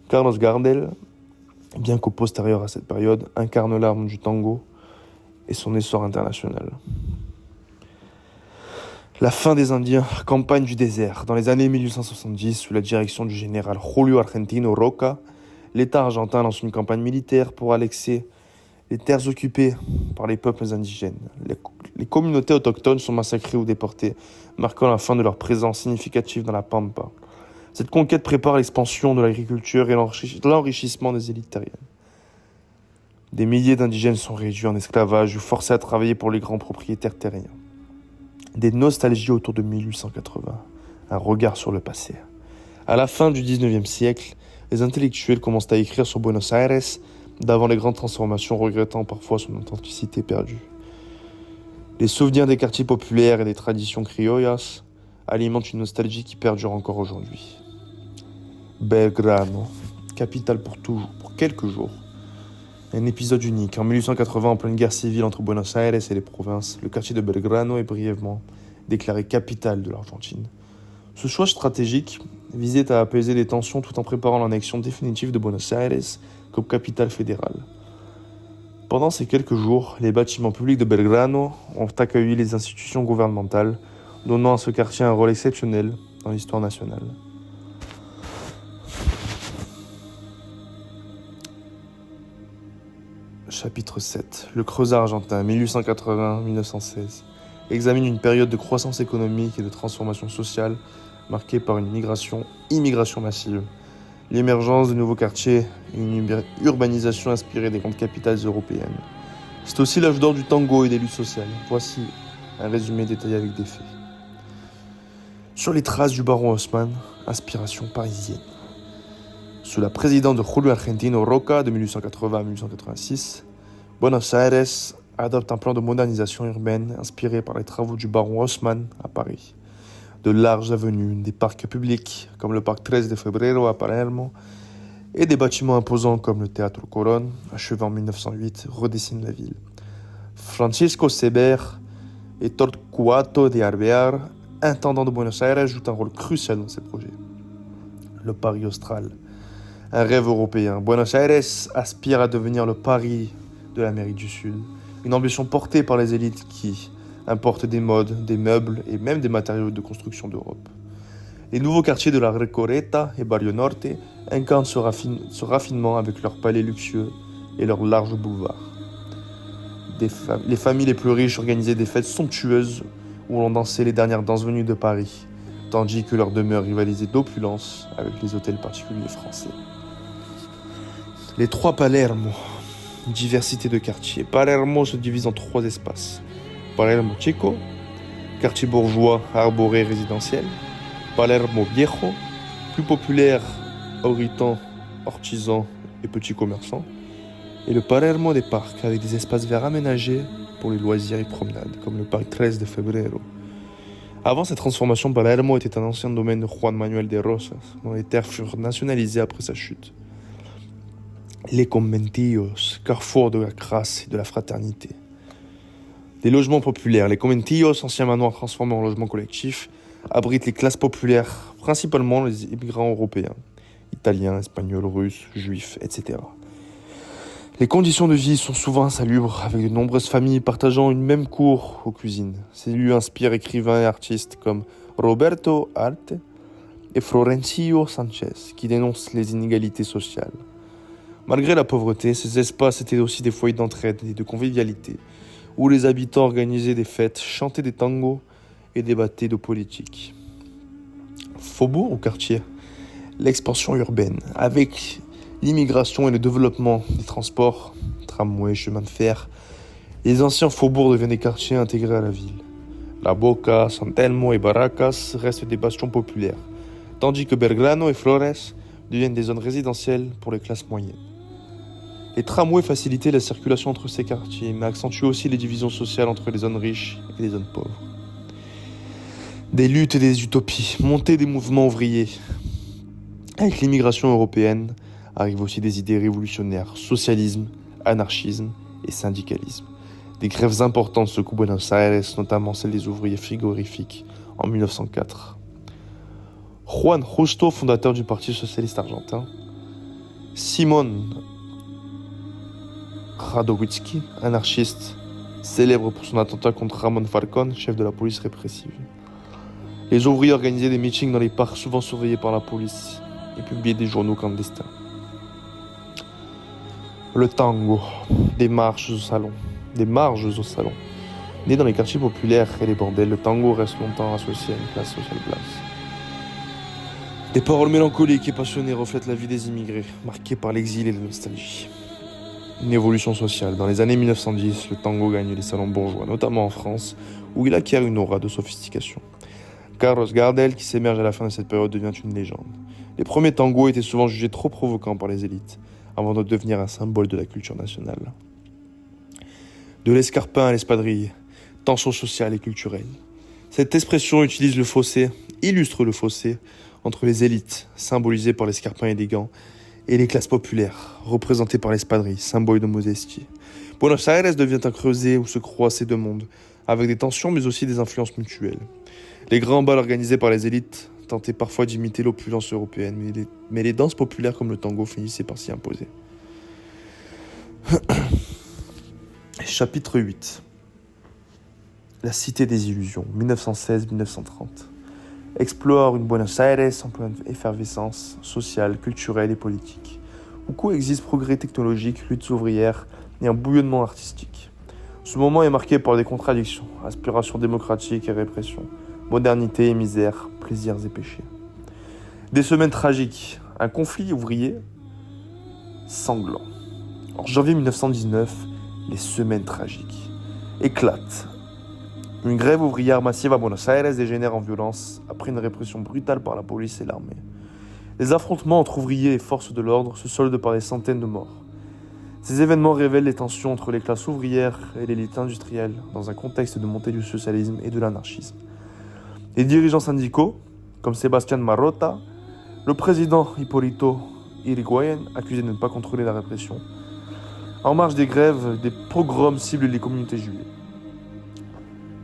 Carlos Gardel, bien qu'au postérieur à cette période, incarne l'âme du tango et son essor international. La fin des Indiens, campagne du désert. Dans les années 1870, sous la direction du général Julio Argentino Roca, l'État argentin lance une campagne militaire pour annexer les terres occupées par les peuples indigènes. Les communautés autochtones sont massacrées ou déportées, marquant la fin de leur présence significative dans la Pampa. Cette conquête prépare l'expansion de l'agriculture et l'enrichissement des élites terriennes. Des milliers d'indigènes sont réduits en esclavage ou forcés à travailler pour les grands propriétaires terriens. Des nostalgies autour de 1880, un regard sur le passé. À la fin du 19e siècle, les intellectuels commencent à écrire sur Buenos Aires d'avant les grandes transformations, regrettant parfois son authenticité perdue. Les souvenirs des quartiers populaires et des traditions criollas alimentent une nostalgie qui perdure encore aujourd'hui. Belgrano, capitale pour toujours, pour quelques jours. Un épisode unique. En 1880, en pleine guerre civile entre Buenos Aires et les provinces, le quartier de Belgrano est brièvement déclaré capitale de l'Argentine. Ce choix stratégique visait à apaiser les tensions tout en préparant l'annexion définitive de Buenos Aires comme capitale fédérale. Pendant ces quelques jours, les bâtiments publics de Belgrano ont accueilli les institutions gouvernementales, donnant à ce quartier un rôle exceptionnel dans l'histoire nationale. Chapitre 7. Le Creusat argentin, 1880-1916, examine une période de croissance économique et de transformation sociale marquée par une immigration massive, l'émergence de nouveaux quartiers et une urbanisation inspirée des grandes capitales européennes. C'est aussi l'âge d'or du tango et des luttes sociales. Voici un résumé détaillé avec des faits. Sur les traces du baron Haussmann, inspiration parisienne. Sous la présidence de Julio Argentino Roca de 1880 à 1886, Buenos Aires adopte un plan de modernisation urbaine inspiré par les travaux du baron Haussmann à Paris. De larges avenues, des parcs publics comme le parc 13 de Febrero à Palermo et des bâtiments imposants comme le Teatro Colón, achevé en 1908, redessinent la ville. Francisco Seber et Torquato de Arbear, intendant de Buenos Aires, jouent un rôle crucial dans ces projets. Le Paris austral, un rêve européen. Buenos Aires aspire à devenir le Paris de l'Amérique du Sud, une ambition portée par les élites qui importent des modes, des meubles et même des matériaux de construction d'Europe. Les nouveaux quartiers de la Recoleta et Barrio Norte incarnent ce raffinement avec leurs palais luxueux et leurs larges boulevards. Les familles les plus riches organisaient des fêtes somptueuses où l'on dansait les dernières danses venues de Paris, tandis que leurs demeures rivalisaient d'opulence avec les hôtels particuliers français. Les trois Palermo, diversité de quartiers. Palermo se divise en trois espaces. Palermo Chico, quartier bourgeois, arboré, résidentiel. Palermo Viejo, plus populaire, abritant artisans et petits commerçants. Et le Palermo des parcs, avec des espaces verts aménagés pour les loisirs et promenades, comme le parc 13 de Febrero. Avant cette transformation, Palermo était un ancien domaine de Juan Manuel de Rosas, dont les terres furent nationalisées après sa chute. Les conventillos, carrefour de la grâce et de la fraternité. Les logements populaires. Les conventillos, anciens manoirs transformés en logements collectifs, abritent les classes populaires, principalement les immigrants européens, italiens, espagnols, russes, juifs, etc. Les conditions de vie sont souvent insalubres, avec de nombreuses familles partageant une même cour aux cuisines. Ces lieux inspirent écrivains et artistes comme Roberto Arte et Florencio Sanchez, qui dénoncent les inégalités sociales. Malgré la pauvreté, ces espaces étaient aussi des foyers d'entraide et de convivialité, où les habitants organisaient des fêtes, chantaient des tangos et débattaient de politique. Faubourg ou quartier? L'expansion urbaine, avec l'immigration et le développement des transports, tramway, chemin de fer, les anciens faubourgs deviennent des quartiers intégrés à la ville. La Boca, San Telmo et Barracas restent des bastions populaires, tandis que Belgrano et Flores deviennent des zones résidentielles pour les classes moyennes. Les tramways facilitaient la circulation entre ces quartiers, mais accentuaient aussi les divisions sociales entre les zones riches et les zones pauvres. Des luttes et des utopies, montée des mouvements ouvriers. Avec l'immigration européenne, arrivent aussi des idées révolutionnaires, socialisme, anarchisme et syndicalisme. Des grèves importantes secouent Buenos Aires, notamment celle des ouvriers frigorifiques en 1904. Juan Justo, fondateur du Parti socialiste argentin. Simón Radowitzki, anarchiste, célèbre pour son attentat contre Ramón Falcón, chef de la police répressive. Les ouvriers organisaient des meetings dans les parcs souvent surveillés par la police et publiaient des journaux clandestins. Le tango, des marges au salon. Né dans les quartiers populaires et les bordels, le tango reste longtemps associé à une classe sociale basse. Des paroles mélancoliques et passionnées reflètent la vie des immigrés, marquée par l'exil et la nostalgie. Une évolution sociale. Dans les années 1910, le tango gagne les salons bourgeois, notamment en France, où il acquiert une aura de sophistication. Carlos Gardel, qui s'émerge à la fin de cette période, devient une légende. Les premiers tangos étaient souvent jugés trop provocants par les élites, avant de devenir un symbole de la culture nationale. De l'escarpin à l'espadrille, tension sociale et culturelle. Cette expression illustre le fossé entre les élites, symbolisées par l'escarpin élégant, et les classes populaires, représentées par l'espadrille, symbole de modestie. Buenos Aires devient un creuset où se croisent ces deux mondes, avec des tensions mais aussi des influences mutuelles. Les grands bals organisés par les élites tentaient parfois d'imiter l'opulence européenne, mais les danses populaires comme le tango finissaient par s'y imposer. Chapitre 8. La cité des illusions, 1916-1930. Explore une Buenos Aires en pleine effervescence sociale, culturelle et politique, où coexistent progrès technologiques, luttes ouvrières et un bouillonnement artistique. Ce moment est marqué par des contradictions, aspirations démocratiques et répression, modernité et misère, plaisirs et péchés. Des semaines tragiques, un conflit ouvrier sanglant. En janvier 1919, les semaines tragiques éclatent. Une grève ouvrière massive à Buenos Aires dégénère en violence après une répression brutale par la police et l'armée. Les affrontements entre ouvriers et forces de l'ordre se soldent par des centaines de morts. Ces événements révèlent les tensions entre les classes ouvrières et l'élite industrielle dans un contexte de montée du socialisme et de l'anarchisme. Les dirigeants syndicaux, comme Sebastián Marrota, le président Hipólito Yrigoyen, accusé de ne pas contrôler la répression. En marge des grèves, des pogroms ciblent les communautés juives.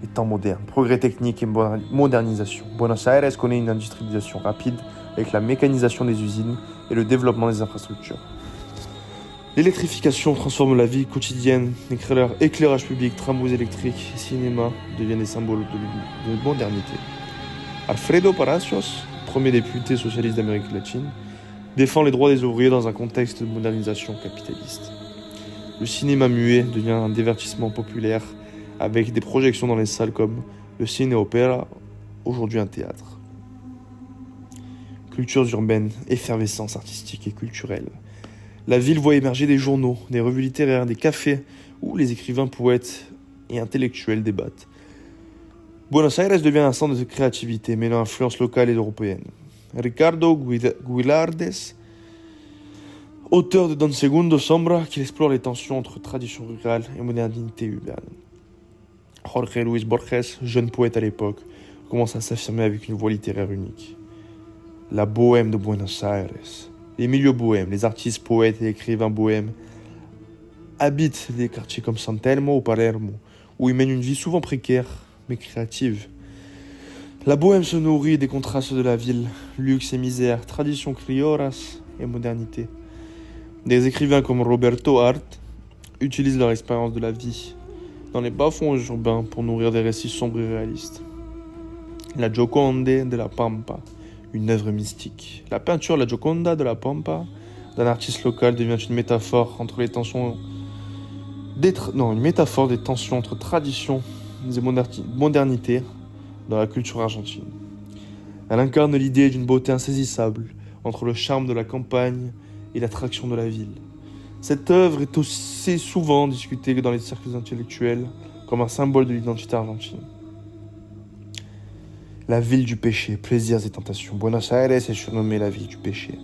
Les temps modernes, progrès techniques et modernisation. Buenos Aires connaît une industrialisation rapide avec la mécanisation des usines et le développement des infrastructures. L'électrification transforme la vie quotidienne, éclairage public, tramways électriques et cinéma deviennent des symboles de modernité. Alfredo Palacios, premier député socialiste d'Amérique latine, défend les droits des ouvriers dans un contexte de modernisation capitaliste. Le cinéma muet devient un divertissement populaire avec des projections dans les salles comme le Cine Opera, aujourd'hui un théâtre. Cultures urbaines, effervescence artistique et culturelle. La ville voit émerger des journaux, des revues littéraires, des cafés où les écrivains, poètes et intellectuels débattent. Buenos Aires devient un centre de créativité mêlant influences locales et européennes. Ricardo Guilardes, auteur de Don Segundo Sombra, qui explore les tensions entre tradition rurale et modernité urbaine. Jorge Luis Borges, jeune poète à l'époque, commence à s'affirmer avec une voix littéraire unique. La bohème de Buenos Aires. Les milieux bohèmes, les artistes, poètes et écrivains bohèmes habitent des quartiers comme San Telmo ou Palermo, où ils mènent une vie souvent précaire, mais créative. La bohème se nourrit des contrastes de la ville, luxe et misère, traditions criollas et modernité. Des écrivains comme Roberto Art utilisent leur expérience de la vie dans les bas-fonds urbains pour nourrir des récits sombres et réalistes. La Gioconde de la Pampa, une œuvre mystique. La peinture La Gioconda de la Pampa d'un artiste local devient une métaphore entre les tensions une métaphore des tensions entre tradition et modernité dans la culture argentine. Elle incarne l'idée d'une beauté insaisissable entre le charme de la campagne et l'attraction de la ville. Cette œuvre est aussi souvent discutée dans les cercles intellectuels comme un symbole de l'identité argentine. La ville du péché, plaisirs et tentations. Buenos Aires est surnommée la ville du péché,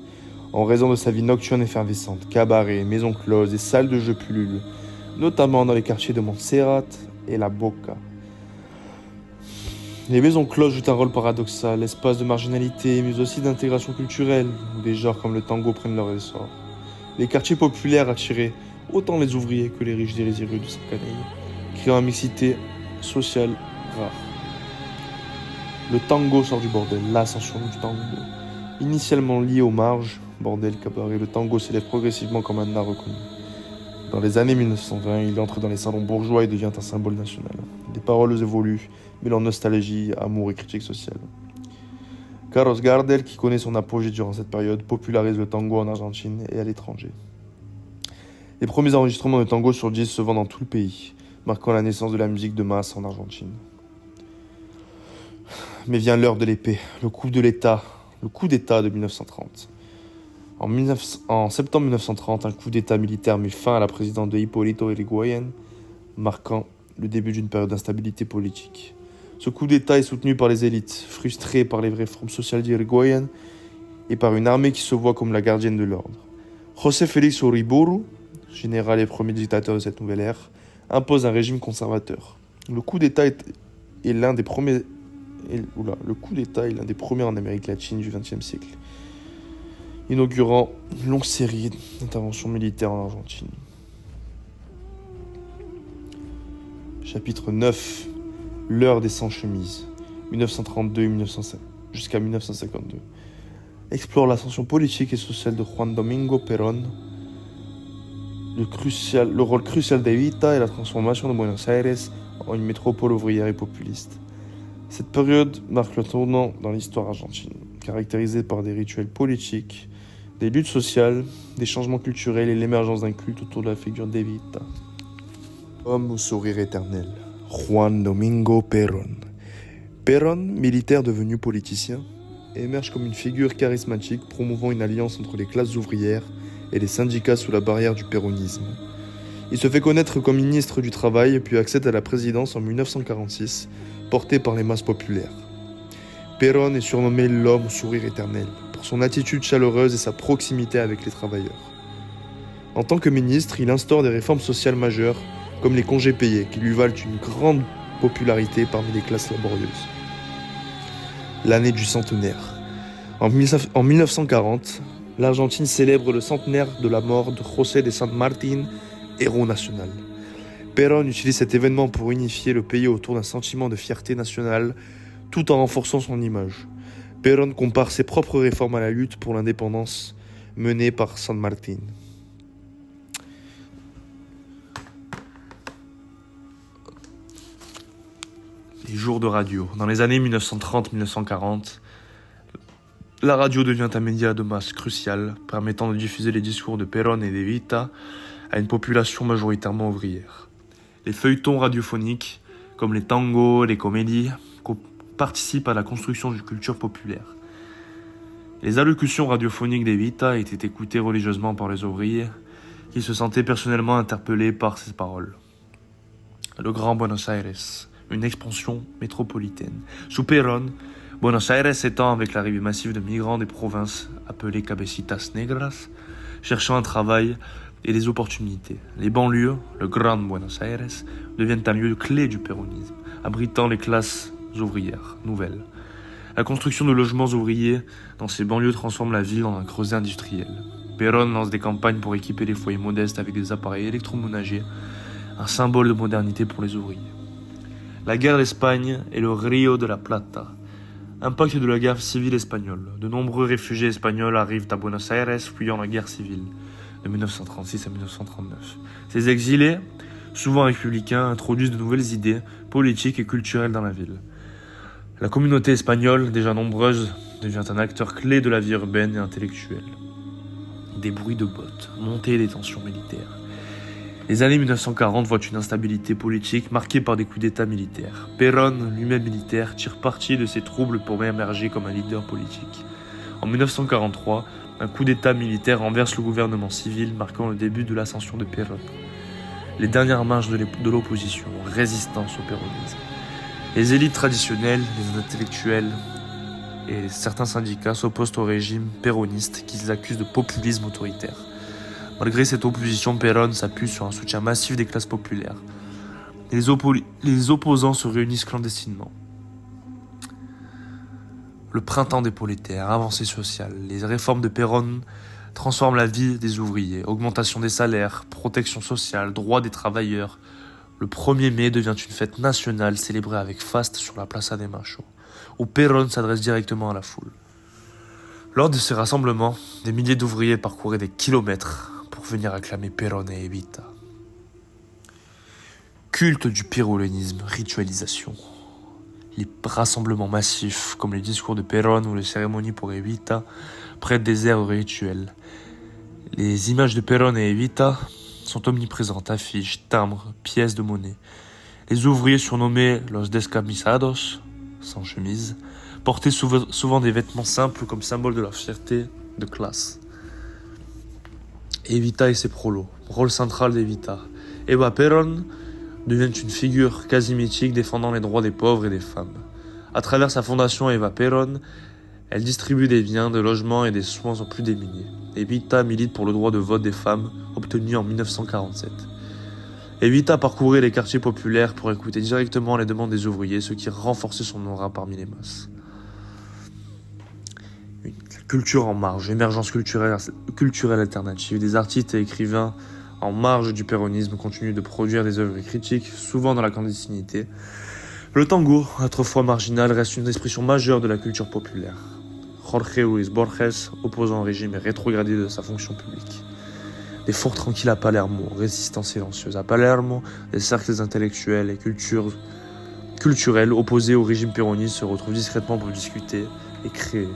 en raison de sa vie nocturne effervescente, cabarets, maisons closes et salles de jeux pullulent, notamment dans les quartiers de Montserrat et La Boca. Les maisons closes jouent un rôle paradoxal, espace de marginalité, mais aussi d'intégration culturelle, où des genres comme le tango prennent leur essor. Les quartiers populaires attiraient autant les ouvriers que les riches désireux de s'encaneiller, créant une mixité sociale rare. Le tango sort du bordel, l'ascension du tango. Initialement lié aux marges, bordel, cabaret, le tango s'élève progressivement comme un art reconnu. Dans les années 1920, il entre dans les salons bourgeois et devient un symbole national. Les paroles évoluent, mêlant nostalgie, amour et critique sociale. Carlos Gardel, qui connaît son apogée durant cette période, popularise le tango en Argentine et à l'étranger. Les premiers enregistrements de tango sur disque se vendent dans tout le pays, marquant la naissance de la musique de masse en Argentine. Mais vient l'heure de l'épée, le coup d'État de 1930. En septembre 1930, un coup d'État militaire met fin à la présidence de Hipólito Yrigoyen, marquant le début d'une période d'instabilité politique. Ce coup d'État est soutenu par les élites, frustrées par les réformes sociales d'Yrigoyen et par une armée qui se voit comme la gardienne de l'ordre. José Félix Uriburu, général et premier dictateur de cette nouvelle ère, impose un régime conservateur. Le coup d'État est l'un des premiers en Amérique latine du XXe siècle, inaugurant une longue série d'interventions militaires en Argentine. Chapitre 9. L'heure des sans-chemises, 1932 jusqu'à 1952. Explore l'ascension politique et sociale de Juan Domingo Perón, le rôle crucial d'Evita et la transformation de Buenos Aires en une métropole ouvrière et populiste. Cette période marque le tournant dans l'histoire argentine, caractérisée par des rituels politiques, des luttes sociales, des changements culturels et l'émergence d'un culte autour de la figure d'Evita. Homme au sourire éternel, Juan Domingo Perón. Perón, militaire devenu politicien, émerge comme une figure charismatique promouvant une alliance entre les classes ouvrières et les syndicats sous la barrière du péronisme. Il se fait connaître comme ministre du Travail puis accède à la présidence en 1946, porté par les masses populaires. Perón est surnommé l'homme au sourire éternel pour son attitude chaleureuse et sa proximité avec les travailleurs. En tant que ministre, il instaure des réformes sociales majeures comme les congés payés qui lui valent une grande popularité parmi les classes laborieuses. L'année du centenaire. En 1940, l'Argentine célèbre le centenaire de la mort de José de San Martín, héros national. Perón utilise cet événement pour unifier le pays autour d'un sentiment de fierté nationale tout en renforçant son image. Perón compare ses propres réformes à la lutte pour l'indépendance menée par San Martín. Les jours de radio. Dans les années 1930-1940, la radio devient un média de masse crucial, permettant de diffuser les discours de Perón et d'Evita à une population majoritairement ouvrière. Les feuilletons radiophoniques, comme les tangos, les comédies, participent à la construction d'une culture populaire. Les allocutions radiophoniques d'Evita étaient écoutées religieusement par les ouvriers, qui se sentaient personnellement interpellés par ses paroles. Le Grand Buenos Aires, une expansion métropolitaine. Sous Perón, Buenos Aires s'étend avec l'arrivée massive de migrants des provinces appelées cabecitas negras, cherchant un travail et des opportunités. Les banlieues, le Grand Buenos Aires, deviennent un lieu clé du péronisme, abritant les classes ouvrières nouvelles. La construction de logements ouvriers dans ces banlieues transforme la ville en un creuset industriel. Perón lance des campagnes pour équiper les foyers modestes avec des appareils électroménagers, un symbole de modernité pour les ouvriers. La guerre d'Espagne et le Rio de la Plata. Impact de la guerre civile espagnole. De nombreux réfugiés espagnols arrivent à Buenos Aires fuyant la guerre civile de 1936 à 1939. Ces exilés, souvent républicains, introduisent de nouvelles idées politiques et culturelles dans la ville. La communauté espagnole, déjà nombreuse, devient un acteur clé de la vie urbaine et intellectuelle. Des bruits de bottes, montée des tensions militaires. Les années 1940 voient une instabilité politique marquée par des coups d'État militaires. Perón, lui-même militaire, tire parti de ces troubles pour émerger comme un leader politique. En 1943, un coup d'État militaire renverse le gouvernement civil, marquant le début de l'ascension de Perón. Les dernières marches de l'opposition, résistance au péronisme. Les élites traditionnelles, les intellectuels et certains syndicats s'opposent au régime péroniste qu'ils accusent de populisme autoritaire. Malgré cette opposition, Perón s'appuie sur un soutien massif des classes populaires. Les opposants se réunissent clandestinement. Le printemps des prolétaires, avancée sociale, les réformes de Perón transforment la vie des ouvriers, augmentation des salaires, protection sociale, droits des travailleurs. Le 1er mai devient une fête nationale célébrée avec faste sur la Plaza de Mayo, où Perón s'adresse directement à la foule. Lors de ces rassemblements, des milliers d'ouvriers parcouraient des kilomètres pour venir acclamer Perón et Evita. Culte du péronisme, ritualisation. Les rassemblements massifs, comme les discours de Perón ou les cérémonies pour Evita, prêtent des airs rituels. Les images de Perón et Evita sont omniprésentes, affiches, timbres, pièces de monnaie. Les ouvriers surnommés los descamisados, sans chemise, portaient souvent des vêtements simples comme symbole de leur fierté de classe. Evita et ses prolos, rôle central d'Evita. Eva Perón devient une figure quasi mythique défendant les droits des pauvres et des femmes. À travers sa fondation Eva Perón, elle distribue des biens, des logements et des soins aux plus démunis. Evita milite pour le droit de vote des femmes, obtenu en 1947. Evita parcourait les quartiers populaires pour écouter directement les demandes des ouvriers, ce qui renforçait son aura parmi les masses. Une culture en marge, émergence culturelle alternative, des artistes et écrivains en marge du péronisme continuent de produire des œuvres critiques, souvent dans la clandestinité. Le tango, autrefois marginal, reste une expression majeure de la culture populaire. Jorge Luis Borges, opposant au régime, est rétrogradé de sa fonction publique. Des forts tranquilles à Palermo, résistance silencieuse. À Palermo, des cercles intellectuels et culturels opposés au régime péroniste se retrouvent discrètement pour discuter et créer.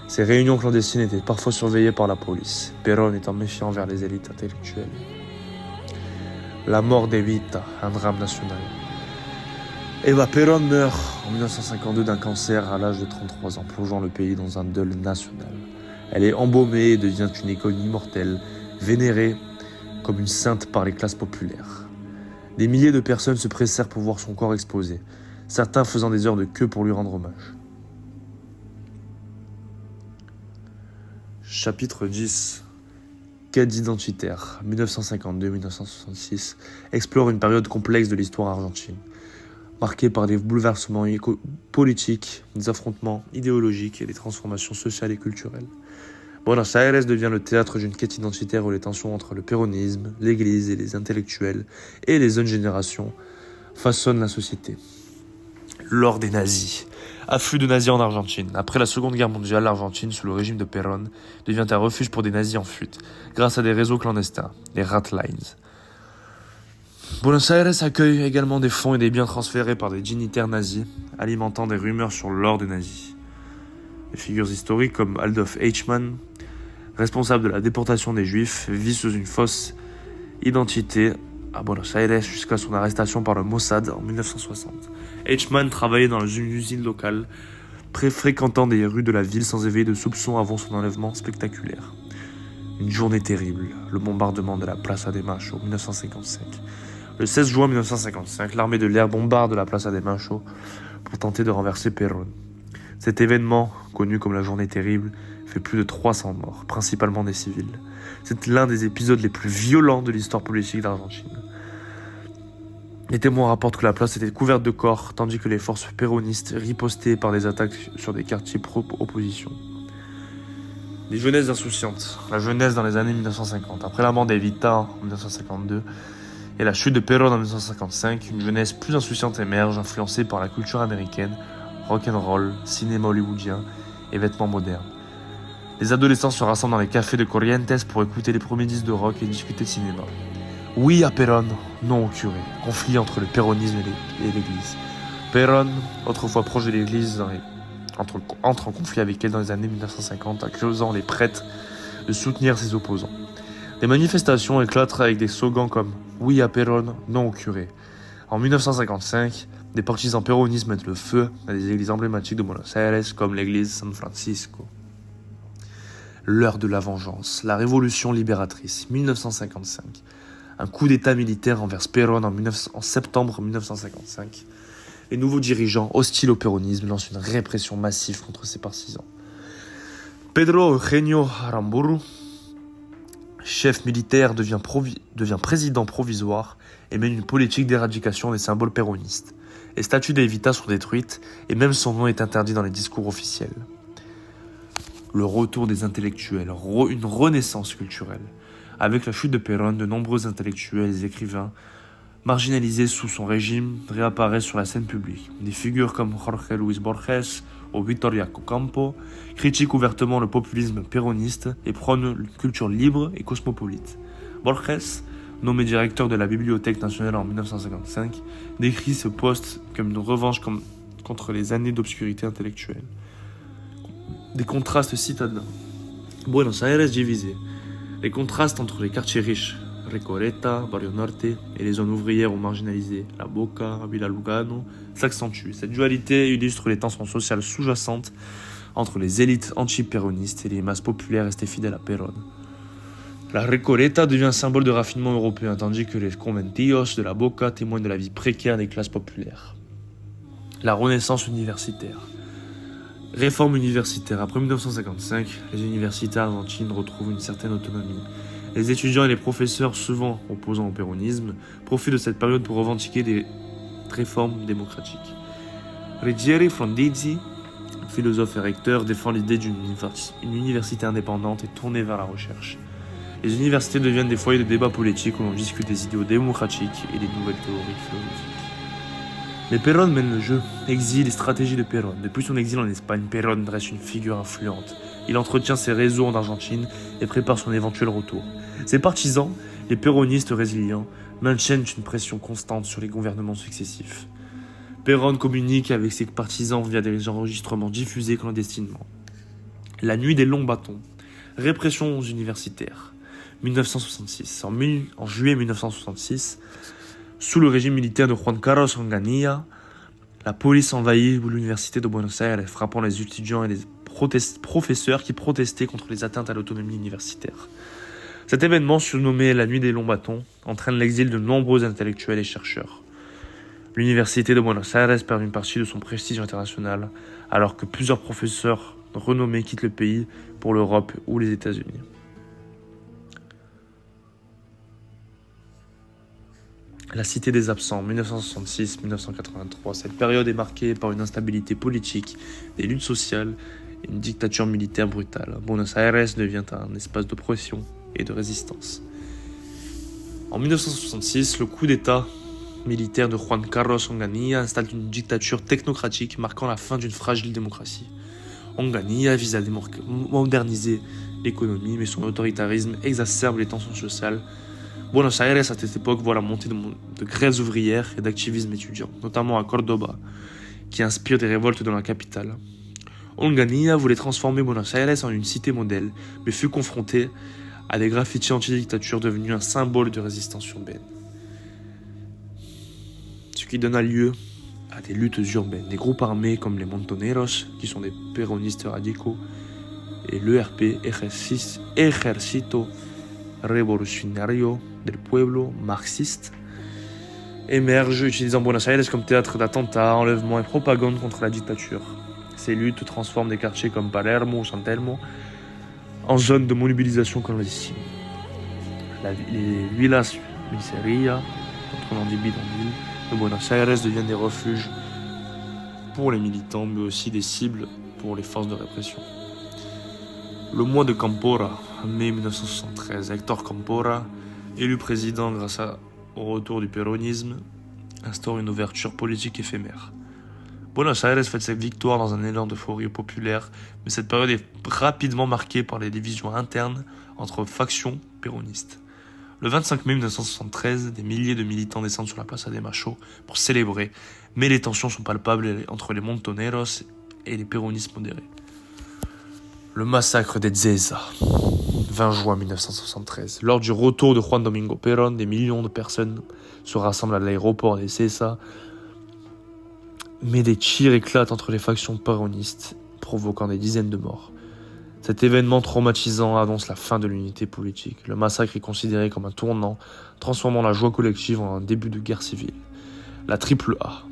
Ces réunions clandestines étaient parfois surveillées par la police, Perón étant méfiant envers les élites intellectuelles. La mort d'Evita, un drame national. Eva Perón meurt en 1952 d'un cancer à l'âge de 33 ans, plongeant le pays dans un deuil national. Elle est embaumée et devient une icône immortelle, vénérée comme une sainte par les classes populaires. Des milliers de personnes se pressèrent pour voir son corps exposé, certains faisant des heures de queue pour lui rendre hommage. Chapitre 10. Quête identitaire, 1952-1966, explore une période complexe de l'histoire argentine, marquée par des bouleversements politiques, des affrontements idéologiques et des transformations sociales et culturelles. Buenos Aires devient le théâtre d'une quête identitaire où les tensions entre le péronisme, l'église et les intellectuels et les jeunes générations façonnent la société. Lors des nazis. Afflux de nazis en Argentine. Après la Seconde Guerre mondiale, l'Argentine, sous le régime de Perón, devient un refuge pour des nazis en fuite, grâce à des réseaux clandestins, les Ratlines. Buenos Aires accueille également des fonds et des biens transférés par des dignitaires nazis, alimentant des rumeurs sur l'or des nazis. Des figures historiques comme Adolf Eichmann, responsable de la déportation des Juifs, vit sous une fausse identité à Buenos Aires jusqu'à son arrestation par le Mossad en 1960. Eichmann travaillait dans une usine locale, fréquentant des rues de la ville sans éveiller de soupçons avant son enlèvement spectaculaire. Une journée terrible, le bombardement de la Plaza de Mayo en 1955. Le 16 juin 1955, l'armée de l'air bombarde la Plaza de Mayo pour tenter de renverser Perón. Cet événement, connu comme la journée terrible, fait plus de 300 morts, principalement des civils. C'est l'un des épisodes les plus violents de l'histoire politique d'Argentine. Les témoins rapportent que la place était couverte de corps, tandis que les forces péronistes ripostaient par des attaques sur des quartiers pro-opposition. Les jeunesses insouciantes. La jeunesse dans les années 1950. Après la mort d'Evita en 1952 et la chute de Perón en 1955, une jeunesse plus insouciante émerge, influencée par la culture américaine, rock'n'roll, cinéma hollywoodien et vêtements modernes. Les adolescents se rassemblent dans les cafés de Corrientes pour écouter les premiers disques de rock et discuter de cinéma. Oui à Perón, non au curé. Conflit entre le péronisme et l'église. Perón, autrefois proche de l'église, entre en conflit avec elle dans les années 1950, accusant les prêtres de soutenir ses opposants. Des manifestations éclatent avec des slogans comme « Oui à Perón, non au curé ». En 1955, des partisans péronistes mettent le feu à des églises emblématiques de Buenos Aires comme l'église San Francisco. L'heure de la vengeance, la révolution libératrice, 1955. Un coup d'état militaire renverse Perón en septembre 1955. les nouveaux dirigeants, hostiles au péronisme, lancent une répression massive contre ses partisans. Pedro Eugenio Aramburu, chef militaire, devient président provisoire et mène une politique d'éradication des symboles péronistes. Les statues d'Evita sont détruites et même son nom est interdit dans les discours officiels. Le retour des intellectuels, une renaissance culturelle. Avec la chute de Perón, de nombreux intellectuels et écrivains marginalisés sous son régime réapparaissent sur la scène publique. Des figures comme Jorge Luis Borges ou Victoria Ocampo critiquent ouvertement le populisme péroniste et prônent une culture libre et cosmopolite. Borges, nommé directeur de la Bibliothèque nationale en 1955, décrit ce poste comme une revanche contre les années d'obscurité intellectuelle. Des contrastes citadins. Buenos Aires divisé. Les contrastes entre les quartiers riches, Recoleta, Barrio Norte, et les zones ouvrières ou marginalisées, La Boca, Villa Lugano, s'accentuent. Cette dualité illustre les tensions sociales sous-jacentes entre les élites anti-péronistes et les masses populaires restées fidèles à Perón. La Recoleta devient un symbole de raffinement européen, tandis que les conventillos de La Boca témoignent de la vie précaire des classes populaires. La Renaissance universitaire. Réforme universitaire. Après 1955, les universités argentines retrouvent une certaine autonomie. Les étudiants et les professeurs, souvent opposants au péronisme, profitent de cette période pour revendiquer des réformes démocratiques. Ruggiero Frondizi, philosophe et recteur, défend l'idée d'une université indépendante et tournée vers la recherche. Les universités deviennent des foyers de débat politique où l'on discute des idéaux démocratiques et des nouvelles théories philosophiques. Mais Perón mène le jeu, exil et stratégie de Perón. Depuis son exil en Espagne, Perón reste une figure influente. Il entretient ses réseaux en Argentine et prépare son éventuel retour. Ses partisans, les péronistes résilients, maintiennent une pression constante sur les gouvernements successifs. Perón communique avec ses partisans via des enregistrements diffusés clandestinement. La nuit des longs bâtons. Répression universitaire. 1966. En juillet 1966, sous le régime militaire de Juan Carlos Onganía, la police envahit l'université de Buenos Aires, frappant les étudiants et les professeurs qui protestaient contre les atteintes à l'autonomie universitaire. Cet événement, surnommé la nuit des longs bâtons, entraîne l'exil de nombreux intellectuels et chercheurs. L'université de Buenos Aires perd une partie de son prestige international, alors que plusieurs professeurs renommés quittent le pays pour l'Europe ou les États-Unis. La Cité des absents, 1966-1983. Cette période est marquée par une instabilité politique, des luttes sociales et une dictature militaire brutale. Buenos Aires devient un espace d'oppression et de résistance. En 1966, le coup d'État militaire de Juan Carlos Onganía installe une dictature technocratique marquant la fin d'une fragile démocratie. Onganía vise à moderniser l'économie, mais son autoritarisme exacerbe les tensions sociales. Buenos Aires, à cette époque, voit la montée de grèves ouvrières et d'activisme étudiant, notamment à Cordoba, qui inspire des révoltes dans la capitale. Onganía voulait transformer Buenos Aires en une cité modèle, mais fut confronté à des graffitis anti-dictature devenus un symbole de résistance urbaine. Ce qui donna lieu à des luttes urbaines. Des groupes armés comme les Montoneros, qui sont des péronistes radicaux, et l'ERP, Ejército Revolucionario del Pueblo marxiste, émergent, utilisant Buenos Aires comme théâtre d'attentats, enlèvements et propagande contre la dictature. Ces luttes transforment des quartiers comme Palermo ou San Telmo en zones de mobilisation clandestine. Les villas miseria, autrement dit bidonvilles, de Buenos Aires deviennent des refuges pour les militants, mais aussi des cibles pour les forces de répression. Le mois de Campora, mai 1973, Héctor Campora, élu président grâce au retour du péronisme, instaure une ouverture politique éphémère. Buenos Aires fête cette victoire dans un élan d'euphorie populaire, mais cette période est rapidement marquée par les divisions internes entre factions péronistes. Le 25 mai 1973, des milliers de militants descendent sur la Plaza de Mayo pour célébrer, mais les tensions sont palpables entre les Montoneros et les péronistes modérés. Le massacre d'Ezeiza, 20 juin 1973. Lors du retour de Juan Domingo Perón, des millions de personnes se rassemblent à l'aéroport d'Ezeiza, mais des tirs éclatent entre les factions péronistes, provoquant des dizaines de morts. Cet événement traumatisant annonce la fin de l'unité politique. Le massacre est considéré comme un tournant, transformant la joie collective en un début de guerre civile. La Triple A.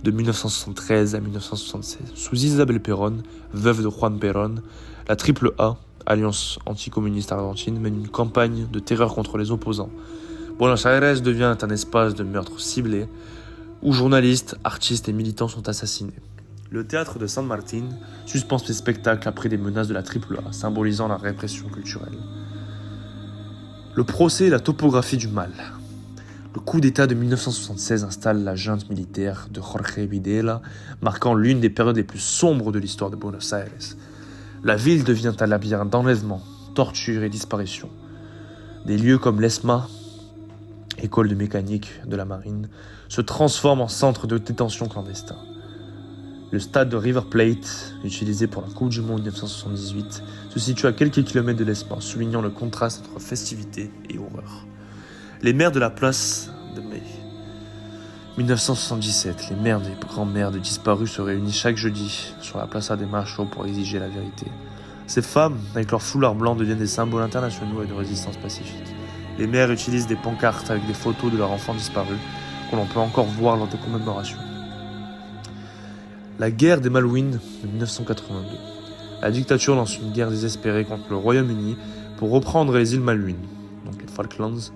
de 1973 à 1976. Sous Isabel Perón, veuve de Juan Perón, la Triple A, Alliance anticommuniste argentine, mène une campagne de terreur contre les opposants. Buenos Aires devient un espace de meurtres ciblés où journalistes, artistes et militants sont assassinés. Le théâtre de San Martín suspend ses spectacles après des menaces de la Triple A, symbolisant la répression culturelle. Le procès et la topographie du mal. Le coup d'État de 1976 installe la junte militaire de Jorge Videla, marquant l'une des périodes les plus sombres de l'histoire de Buenos Aires. La ville devient un labyrinthe d'enlèvements, tortures et disparitions. Des lieux comme l'ESMA, école de mécanique de la marine, se transforment en centre de détention clandestin. Le stade de River Plate, utilisé pour la Coupe du Monde 1978, se situe à quelques kilomètres de l'ESMA, soulignant le contraste entre festivité et horreur. Les maires de la place de mai. 1977, les mères des grands-mères de disparus se réunissent chaque jeudi sur la Plaza de Mayo pour exiger la vérité. Ces femmes, avec leur foulard blanc, deviennent des symboles internationaux et de résistance pacifique. Les mères utilisent des pancartes avec des photos de leurs enfants disparus, que l'on peut encore voir lors de commémorations. La guerre des Malouines de 1982. La dictature lance une guerre désespérée contre le Royaume-Uni pour reprendre les îles Malouines, donc les Falklands.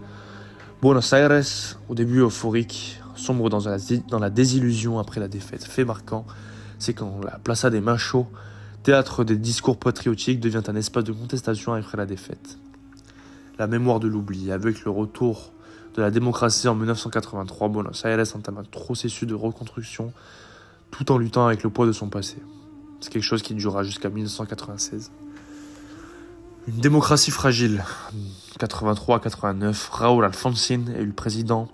Buenos Aires, au début euphorique, sombre dans la désillusion après la défaite. Fait marquant, c'est quand la Plaza de Mayo, théâtre des discours patriotiques, devient un espace de contestation après la défaite. La mémoire de l'oubli. Avec le retour de la démocratie en 1983, Buenos Aires entame un processus de reconstruction tout en luttant avec le poids de son passé. C'est quelque chose qui durera jusqu'à 1996. Une démocratie fragile. 83-89, Raúl Alfonsín, élu président,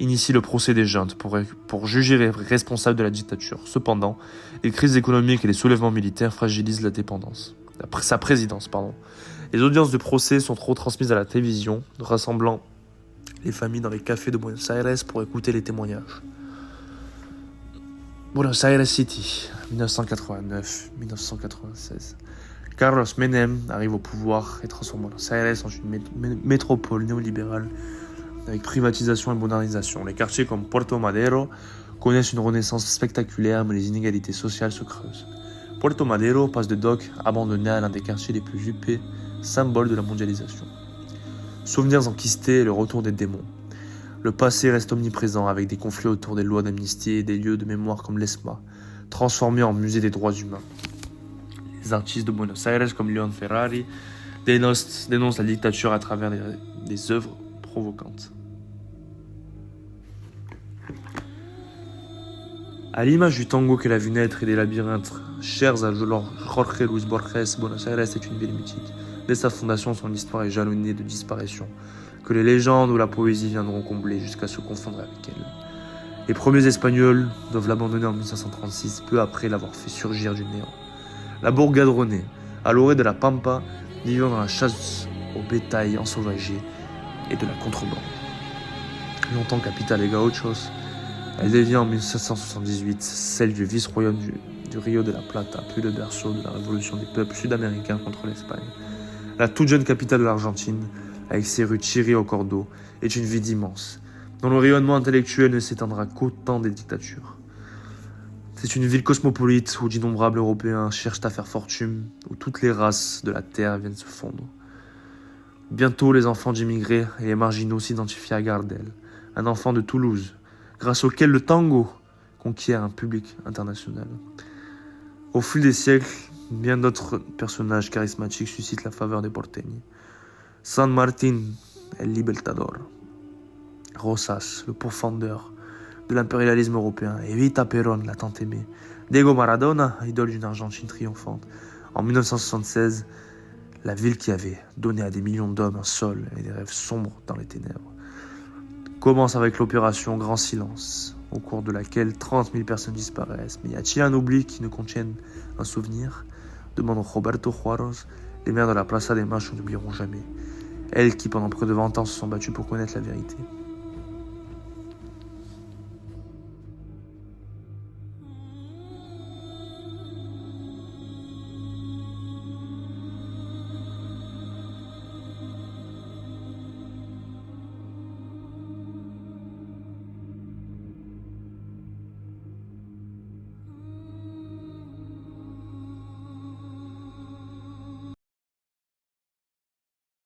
initie le procès des juntes pour juger les responsables de la dictature. Cependant, les crises économiques et les soulèvements militaires fragilisent sa présidence. Les audiences de procès sont retransmises à la télévision, rassemblant les familles dans les cafés de Buenos Aires pour écouter les témoignages. Buenos Aires City, 1989-1996. Carlos Menem arrive au pouvoir et transforme Buenos Aires en une métropole néolibérale avec privatisation et modernisation. Les quartiers comme Puerto Madero connaissent une renaissance spectaculaire, mais les inégalités sociales se creusent. Puerto Madero passe de dock abandonné à l'un des quartiers les plus huppés, symbole de la mondialisation. Souvenirs enquistés et le retour des démons. Le passé reste omniprésent avec des conflits autour des lois d'amnistie et des lieux de mémoire comme l'ESMA, transformés en musée des droits humains. Les artistes de Buenos Aires comme Leon Ferrari dénoncent la dictature à travers des œuvres provocantes. À l'image du tango qu'elle a vu naître et des labyrinthes chers à Jorge Luis Borges, Buenos Aires est une ville mythique. Dès sa fondation, son histoire est jalonnée de disparitions, que les légendes ou la poésie viendront combler jusqu'à se confondre avec elle. Les premiers Espagnols doivent l'abandonner en 1536, peu après l'avoir fait surgir du néant. La bourgade René, à l'orée de la Pampa, vivant dans la chasse au bétail ensauvagé et de la contrebande. Longtemps capitale des Gauchos, elle devient en 1778 celle du vice-royaume du Rio de la Plata, puis le berceau de la révolution des peuples sud-américains contre l'Espagne. La toute jeune capitale de l'Argentine, avec ses rues tirées au cordeau, est une ville immense, dont le rayonnement intellectuel ne s'étendra qu'au temps des dictatures. C'est une ville cosmopolite où d'innombrables Européens cherchent à faire fortune, où toutes les races de la terre viennent se fondre. Bientôt, les enfants d'immigrés et les marginaux s'identifient à Gardel, un enfant de Toulouse, grâce auquel le tango conquiert un public international. Au fil des siècles, bien d'autres personnages charismatiques suscitent la faveur des porteños. San Martín, el Libertador. Rosas, le pourfendeur de l'impérialisme européen. Evita Perón, la tant aimée. Diego Maradona, idole d'une Argentine triomphante. En 1976, la ville qui avait donné à des millions d'hommes un sol et des rêves sombres dans les ténèbres commence avec l'opération Grand Silence, au cours de laquelle 30 000 personnes disparaissent. Mais y a-t-il un oubli qui ne contienne un souvenir ? Demande Roberto Juarez. Les maires de la Plaza de Mayo n'oublieront jamais. Elles qui, pendant près de 20 ans, se sont battues pour connaître la vérité.